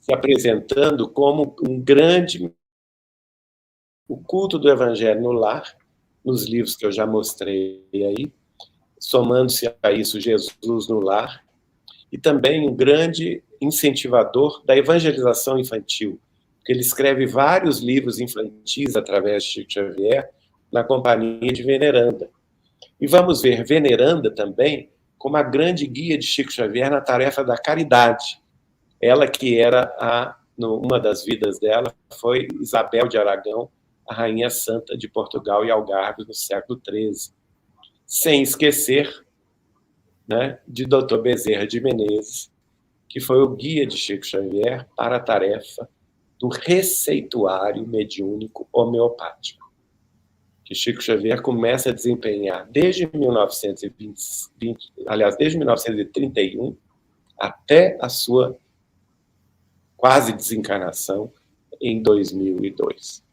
se apresentando como um grande... O culto do evangelho no lar, nos livros que eu já mostrei aí, somando-se a isso Jesus no lar, e também um grande incentivador da evangelização infantil, porque ele escreve vários livros infantis através de Chico Xavier, na companhia de Veneranda. E vamos ver Veneranda também como a grande guia de Chico Xavier na tarefa da caridade. Ela que era, uma das vidas dela, foi Isabel de Aragão, a rainha santa de Portugal e Algarve no século XIII. Sem esquecer, né, de Dr. Bezerra de Menezes, que foi o guia de Chico Xavier para a tarefa do receituário mediúnico homeopático, que Chico Xavier começa a desempenhar desde 1931 até a sua quase desencarnação em 2002.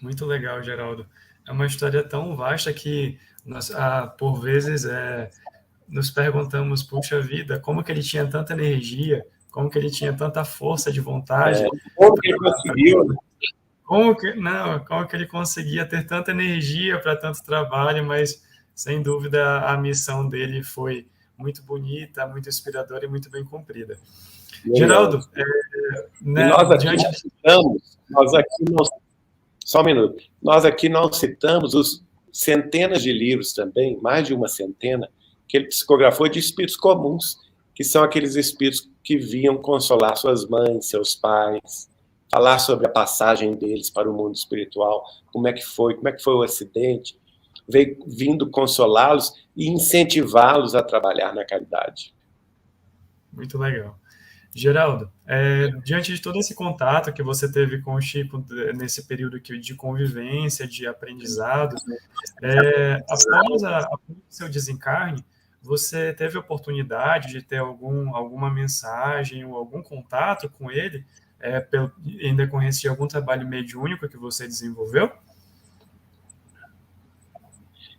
Muito legal, Geraldo. É uma história tão vasta que nós, por vezes, nos perguntamos, puxa vida, como que ele tinha tanta energia, como que ele tinha tanta força de vontade. Como que ele conseguiu? Como que ele conseguia ter tanta energia para tanto trabalho, mas, sem dúvida, a missão dele foi muito bonita, muito inspiradora e muito bem cumprida. Geraldo, né, nós aqui não citamos, só um minuto, nós aqui não citamos os centenas de livros também, mais de uma centena, que ele psicografou de espíritos comuns, que são aqueles espíritos que vinham consolar suas mães, seus pais, falar sobre a passagem deles para o mundo espiritual, como é que foi o acidente, veio vindo consolá-los e incentivá-los a trabalhar na caridade. Muito legal. Geraldo, diante de todo esse contato que você teve com o Chico nesse período de convivência, de aprendizado, após o seu desencarne, você teve a oportunidade de ter alguma mensagem ou algum contato com ele em decorrência de algum trabalho mediúnico que você desenvolveu?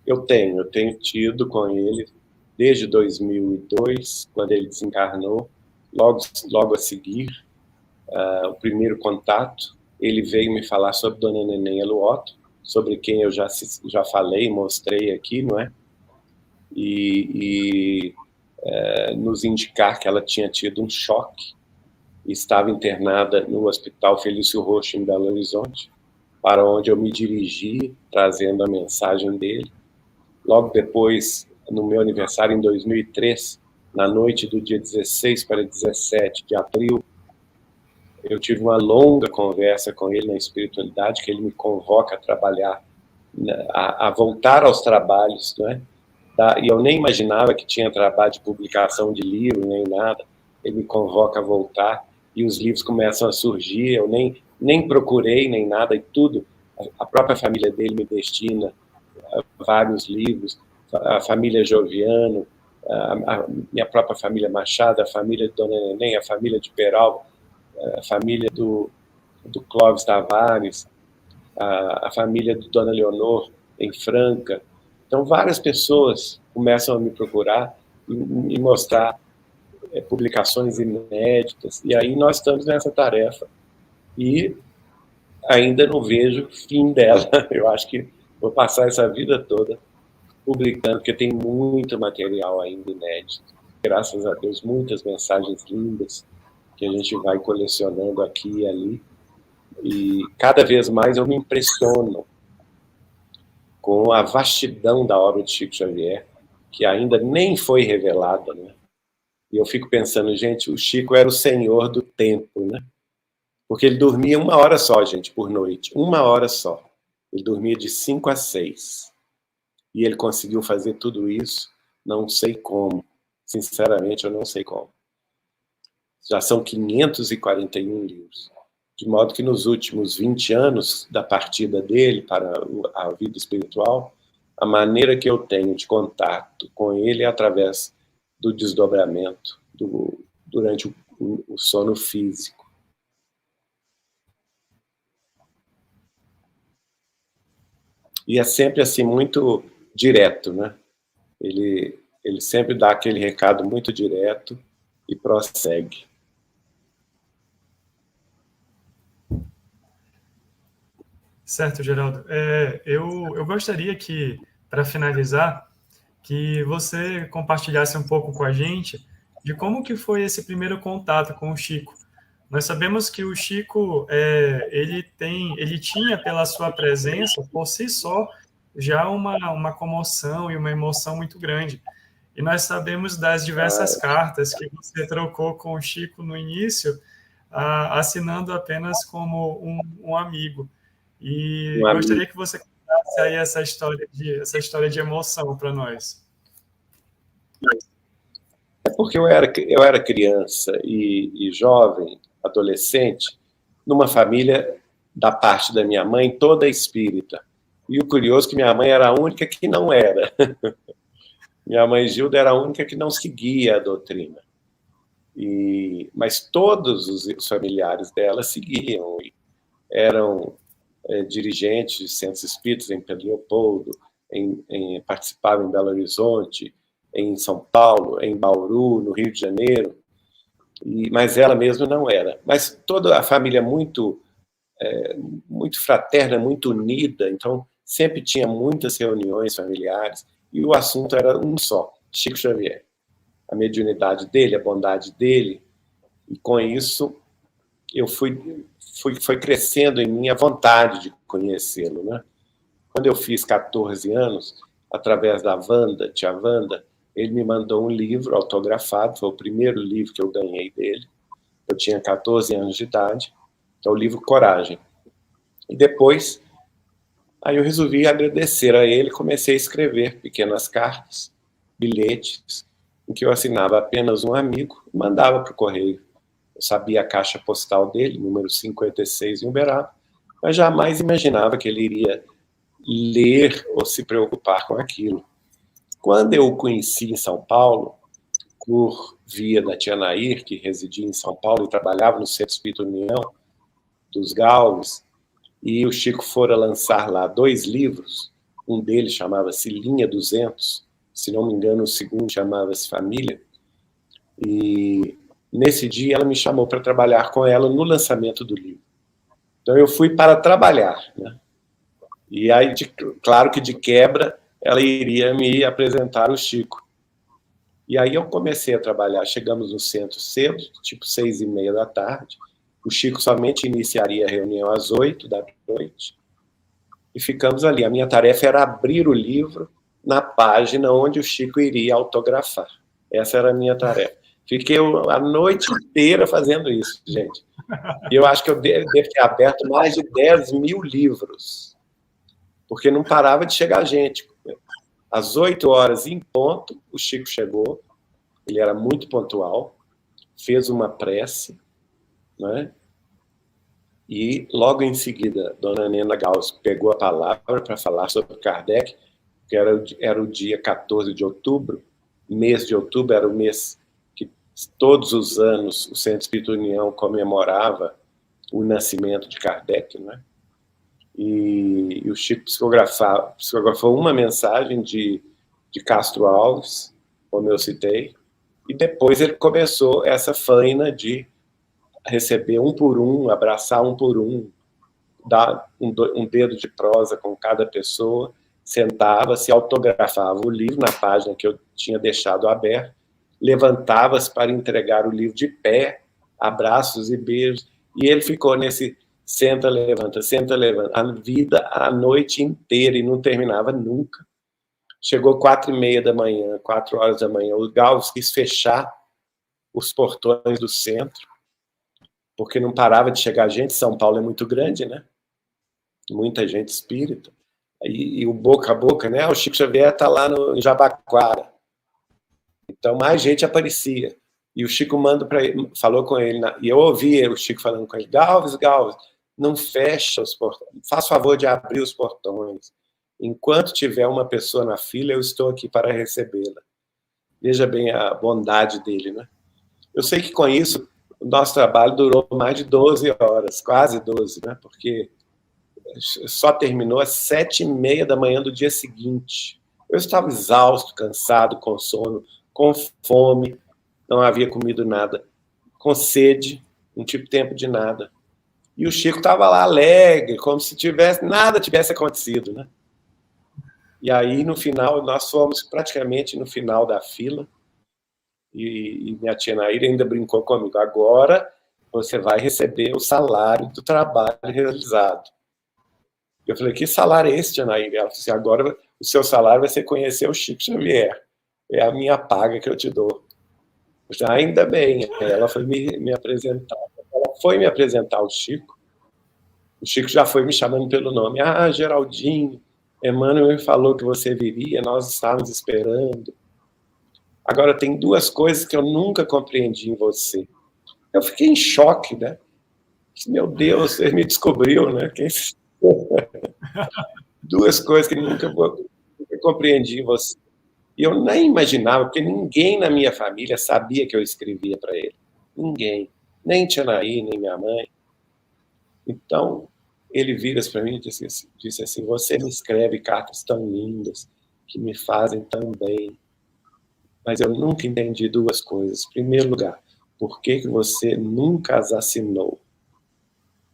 Eu tenho tido com ele desde 2002, quando ele desencarnou, logo a seguir, o primeiro contato, ele veio me falar sobre Dona Neném Aluoto, sobre quem eu já falei, mostrei aqui, não é? E nos indicar que ela tinha tido um choque e estava internada no Hospital Felício Roxo, em Belo Horizonte, para onde eu me dirigi, trazendo a mensagem dele. Logo depois, no meu aniversário, em 2003, na noite do dia 16 para 17 de abril, eu tive uma longa conversa com ele na espiritualidade, que ele me convoca a trabalhar, a voltar aos trabalhos, não é? E eu nem imaginava que tinha trabalho de publicação de livro, nem nada. Ele me convoca a voltar e os livros começam a surgir, eu nem procurei, nem nada, e tudo. A própria família dele me destina vários livros, a família Joviano, a minha própria família Machado, a família de Dona Neném, a família de Peralva, a família do Clóvis Tavares, a família de Dona Leonor, em Franca. Então, várias pessoas começam a me procurar e mostrar publicações inéditas, e aí nós estamos nessa tarefa. E ainda não vejo fim dela. Eu acho que vou passar essa vida toda publicando, porque tem muito material ainda inédito. Graças a Deus, muitas mensagens lindas que a gente vai colecionando aqui e ali. E cada vez mais eu me impressiono com a vastidão da obra de Chico Xavier, que ainda nem foi revelada, né? E eu fico pensando, gente, o Chico era o senhor do tempo, né? Porque ele dormia 1 hora só, gente, por noite. 1 hora só. Ele dormia de 5 a 6. E ele conseguiu fazer tudo isso, não sei como. Sinceramente, eu não sei como. Já são 541 livros. De modo que nos últimos 20 anos da partida dele para a vida espiritual, a maneira que eu tenho de contato com ele é através do desdobramento durante o sono físico. E é sempre assim muito direto, né? Ele sempre dá aquele recado muito direto e prossegue. Certo, Geraldo. Eu gostaria que, para finalizar, que você compartilhasse um pouco com a gente de como que foi esse primeiro contato com o Chico. Nós sabemos que o Chico, ele tinha pela sua presença, por si só, já uma comoção e uma emoção muito grande. E nós sabemos das diversas cartas que você trocou com o Chico no início, assinando apenas como um amigo. E gostaria que você contasse aí essa história de emoção para nós. É porque eu era criança e jovem, adolescente, numa família da parte da minha mãe toda espírita. E o curioso é que minha mãe era a única que não era. Minha mãe Gilda era a única que não seguia a doutrina. Mas todos os familiares dela seguiam. Eram dirigentes de centros espíritas em Pedro Leopoldo, participavam em Belo Horizonte, em São Paulo, em Bauru, no Rio de Janeiro, mas ela mesma não era. Mas toda a família muito fraterna, muito unida, então sempre tinha muitas reuniões familiares, e o assunto era um só, Chico Xavier. A mediunidade dele, a bondade dele, e com isso eu foi crescendo em mim a vontade de conhecê-lo, né? Quando eu fiz 14 anos, através da Wanda, tia Wanda, ele me mandou um livro autografado, foi o primeiro livro que eu ganhei dele. Eu tinha 14 anos de idade, que é o livro Coragem. E depois, aí eu resolvi agradecer a ele, comecei a escrever pequenas cartas, bilhetes, em que eu assinava apenas um amigo e mandava para o correio. Eu sabia a caixa postal dele, número 56 em Uberaba, mas jamais imaginava que ele iria ler ou se preocupar com aquilo. Quando eu o conheci em São Paulo, por via da tia Nair, que residia em São Paulo e trabalhava no Centro Espírita União dos Gaules, e o Chico fora lançar lá 2 livros, um deles chamava-se Linha 200, se não me engano o segundo chamava-se Família, e nesse dia ela me chamou para trabalhar com ela no lançamento do livro. Então eu fui para trabalhar, né? E aí, claro que de quebra, ela iria me apresentar o Chico. E aí eu comecei a trabalhar, chegamos no centro cedo, tipo 6h30 da tarde, o Chico somente iniciaria a reunião às 8 da noite, e ficamos ali. A minha tarefa era abrir o livro na página onde o Chico iria autografar. Essa era a minha tarefa. Fiquei a noite inteira fazendo isso, gente. E eu acho que eu devo ter aberto mais de 10 mil livros, porque não parava de chegar gente. Às 8 horas em ponto, o Chico chegou, ele era muito pontual, fez uma prece, né? E logo em seguida, Dona Nena Gauss pegou a palavra para falar sobre Kardec, que era o dia 14 de outubro, mês de outubro era o mês que todos os anos o Centro Espírita União comemorava o nascimento de Kardec, né? E o Chico psicografou uma mensagem de Castro Alves, como eu citei, e depois ele começou essa faina de receber um por um, abraçar um por um, dar um dedo de prosa com cada pessoa, sentava, se autografava o livro na página que eu tinha deixado aberto, levantava-se para entregar o livro de pé, abraços e beijos, e ele ficou nesse senta, levanta, a vida, a noite inteira, e não terminava nunca. Chegou 4h30 da manhã, 4 horas da manhã, o Gauss quis fechar os portões do centro, porque não parava de chegar gente. São Paulo é muito grande, né? Muita gente espírita. E o boca a boca, né? O Chico Xavier está lá em Jabaquara. Então, mais gente aparecia. E o Chico falou com ele, e eu ouvi o Chico falando com ele, Galves, não fecha os portões, faz favor de abrir os portões. Enquanto tiver uma pessoa na fila, eu estou aqui para recebê-la. Veja bem a bondade dele, né? Eu sei que com isso, o nosso trabalho durou mais de 12 horas, quase 12, né? Porque só terminou às 7h30 da manhã do dia seguinte. Eu estava exausto, cansado, com sono, com fome, não havia comido nada, com sede, não tive tempo de nada. E o Chico estava lá alegre, como se nada tivesse acontecido, né? E aí, no final, nós fomos praticamente no final da fila, e minha tia Naíra ainda brincou comigo, agora você vai receber o salário do trabalho realizado. Eu falei, que salário é esse, tia Naíra? Ela falou assim, agora o seu salário vai ser conhecer o Chico Xavier. É a minha paga que eu te dou. Eu falei, ainda bem. Ela foi me apresentar. Ela foi me apresentar ao Chico. O Chico já foi me chamando pelo nome. Ah, Geraldinho, Emmanuel me falou que você viria, nós estávamos esperando. Agora, tem duas coisas que eu nunca compreendi em você. Eu fiquei em choque, né? Meu Deus, ele me descobriu, né? Duas coisas que eu nunca compreendi em você. E eu nem imaginava, porque ninguém na minha família sabia que eu escrevia para ele. Ninguém. Nem tia Naí, nem minha mãe. Então, ele vira-se para mim e disse assim, você me escreve cartas tão lindas, que me fazem tão bem. Mas eu nunca entendi duas coisas. Em primeiro lugar, por que você nunca as assinou?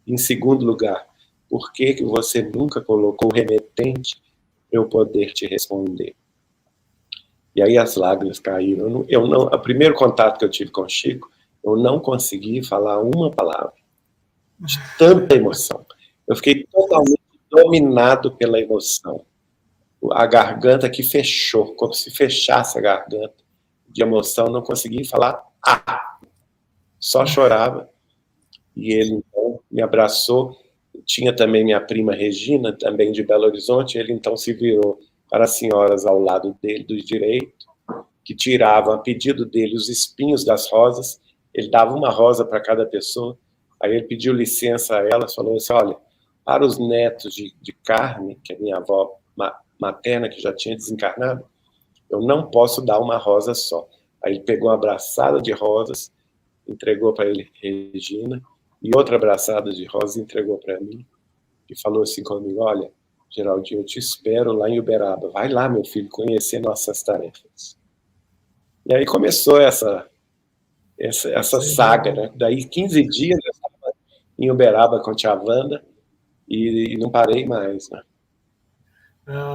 Em segundo lugar, por que você nunca colocou o remetente para eu poder te responder? E aí as lágrimas caíram. O primeiro contato que eu tive com o Chico, eu não consegui falar uma palavra. De tanta emoção. Eu fiquei totalmente dominado pela emoção. A garganta que fechou, como se fechasse a garganta de emoção, não consegui falar. Só chorava. E ele, então, me abraçou. Tinha também minha prima Regina, também de Belo Horizonte. Ele, então, se virou para as senhoras ao lado dele, do direito, que tiravam, a pedido dele, os espinhos das rosas. Ele dava uma rosa para cada pessoa. Aí ele pediu licença a elas, falou assim, olha, para os netos de Carme, que é minha avó materna, que já tinha desencarnado, eu não posso dar uma rosa só. Aí ele pegou uma abraçada de rosas, entregou para ele Regina, e outra abraçada de rosas entregou para mim, e falou assim comigo, olha, Geraldinho, eu te espero lá em Uberaba. Vai lá, meu filho, conhecer nossas tarefas. E aí começou essa saga, né? Daí 15 dias eu estava em Uberaba com a tia Wanda e não parei mais, né?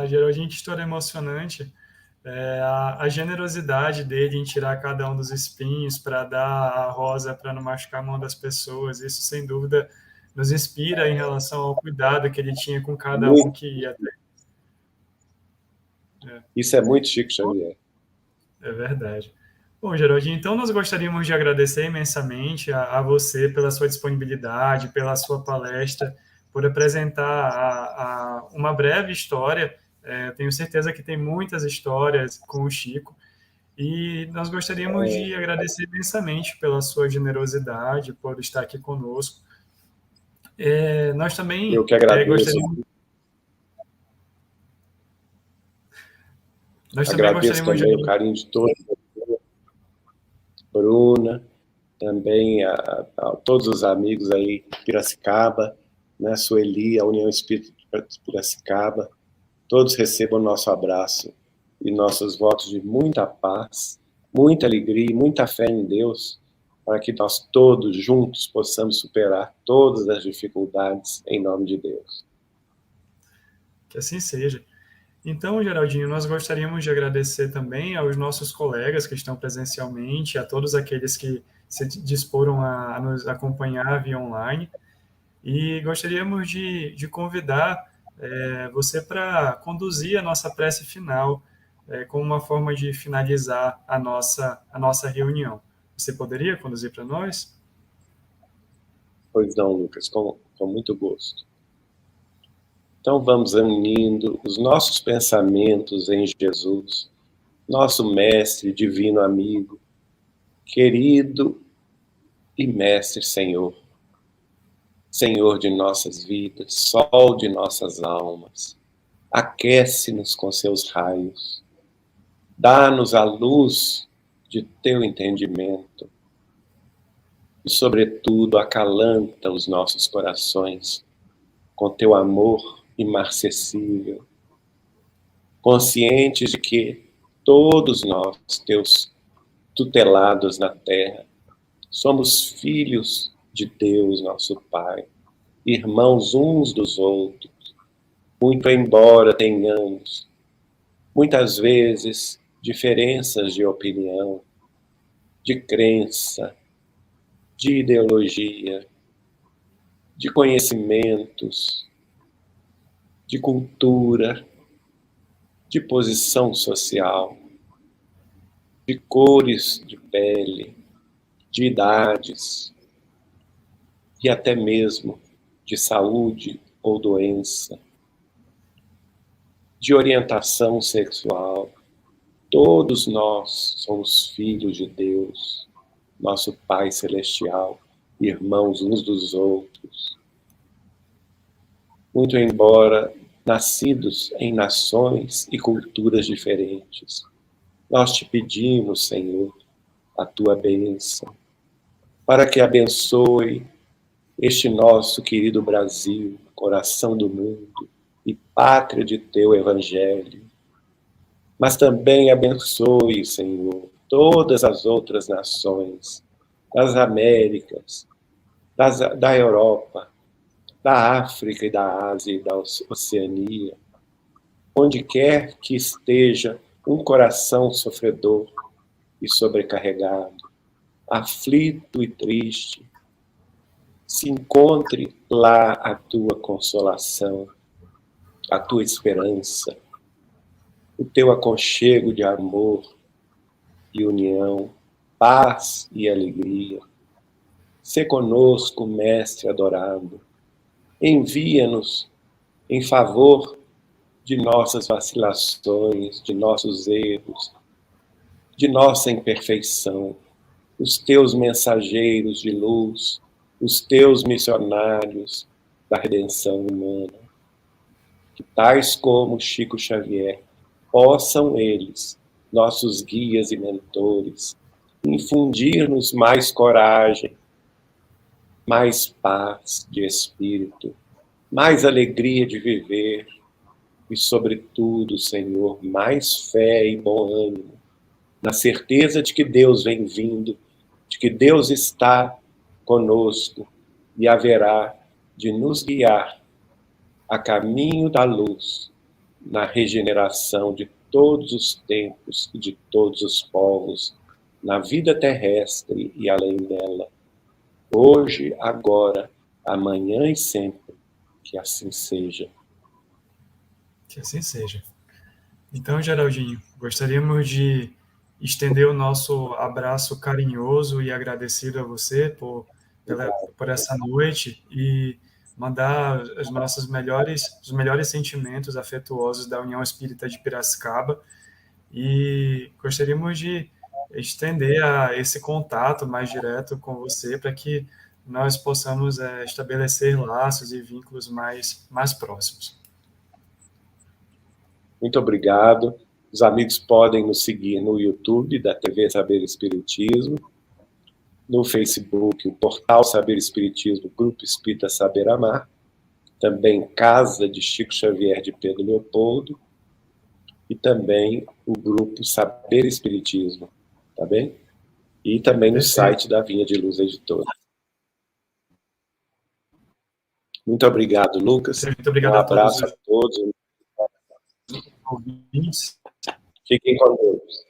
Geraldinho, que história emocionante. A generosidade dele em tirar cada um dos espinhos para dar a rosa para não machucar a mão das pessoas, isso sem dúvida nos inspira em relação ao cuidado que ele tinha com cada um que ia ter. Isso é muito Chico Xavier. É verdade. Bom, Geraldinho, então nós gostaríamos de agradecer imensamente a você pela sua disponibilidade, pela sua palestra, por apresentar uma breve história. Tenho certeza que tem muitas histórias com o Chico, e nós gostaríamos de agradecer imensamente pela sua generosidade, por estar aqui conosco. Nós também Eu que agradeço. Agradeço também o carinho de todos. Bruna, também a todos os amigos aí de Piracicaba, né, Sueli, a União Espírita de Piracicaba, todos recebam o nosso abraço e nossos votos de muita paz, muita alegria e muita fé em Deus, para que nós todos juntos possamos superar todas as dificuldades em nome de Deus. Que assim seja. Então, Geraldinho, nós gostaríamos de agradecer também aos nossos colegas que estão presencialmente, a todos aqueles que se disporam a nos acompanhar via online, e gostaríamos de convidar você para conduzir a nossa prece final, como uma forma de finalizar a nossa reunião. Você poderia conduzir para nós? Pois não, Lucas, com muito gosto. Então vamos unindo os nossos pensamentos em Jesus, nosso mestre, divino amigo, Querido e mestre Senhor, Senhor de nossas vidas, sol de nossas almas, aquece-nos com seus raios, dá-nos a luz de teu entendimento e, sobretudo, acalanta os nossos corações com teu amor imarcessível, conscientes de que todos nós, teus tutelados na terra, somos filhos de Deus, nosso Pai, irmãos uns dos outros, muito embora tenhamos, muitas vezes, diferenças de opinião, de crença, de ideologia, de conhecimentos, de cultura, de posição social, de cores de pele, de idades e até mesmo de saúde ou doença, de orientação sexual. Todos nós somos filhos de Deus, nosso Pai Celestial, irmãos uns dos outros. Muito embora nascidos em nações e culturas diferentes, nós te pedimos, Senhor, a tua bênção, para que abençoe este nosso querido Brasil, coração do mundo e pátria de teu Evangelho. Mas também abençoe, Senhor, todas as outras nações, das Américas, da Europa, da África e da Ásia e da Oceania, onde quer que esteja um coração sofredor e sobrecarregado, aflito e triste, se encontre lá a tua consolação, a tua esperança, o teu aconchego de amor e união, paz e alegria. Sê conosco, Mestre adorado. Envia-nos em favor de nossas vacilações, de nossos erros, de nossa imperfeição, os teus mensageiros de luz, os teus missionários da redenção humana, que tais como Chico Xavier, possam eles, nossos guias e mentores, infundir-nos mais coragem, mais paz de espírito, mais alegria de viver e, sobretudo, Senhor, mais fé e bom ânimo, na certeza de que Deus vem vindo, de que Deus está conosco e haverá de nos guiar a caminho da luz, na regeneração de todos os tempos e de todos os povos, na vida terrestre e além dela, hoje, agora, amanhã e sempre, que assim seja. Que assim seja. Então, Geraldinho, gostaríamos de estender o nosso abraço carinhoso e agradecido a você por essa noite e mandar os melhores sentimentos afetuosos da União Espírita de Piracicaba, e gostaríamos de estender esse contato mais direto com você para que nós possamos estabelecer laços e vínculos mais próximos. Muito obrigado. Os amigos podem nos seguir no YouTube da TV Saber Espiritismo, no Facebook, o Portal Saber Espiritismo, Grupo Espírita Saber Amar, também Casa de Chico Xavier de Pedro Leopoldo, e também o Grupo Saber Espiritismo, tá bem? E também no site da Vinha de Luz Editora. Muito obrigado, Lucas. Muito obrigado, um abraço a todos. Fiquem com Deus.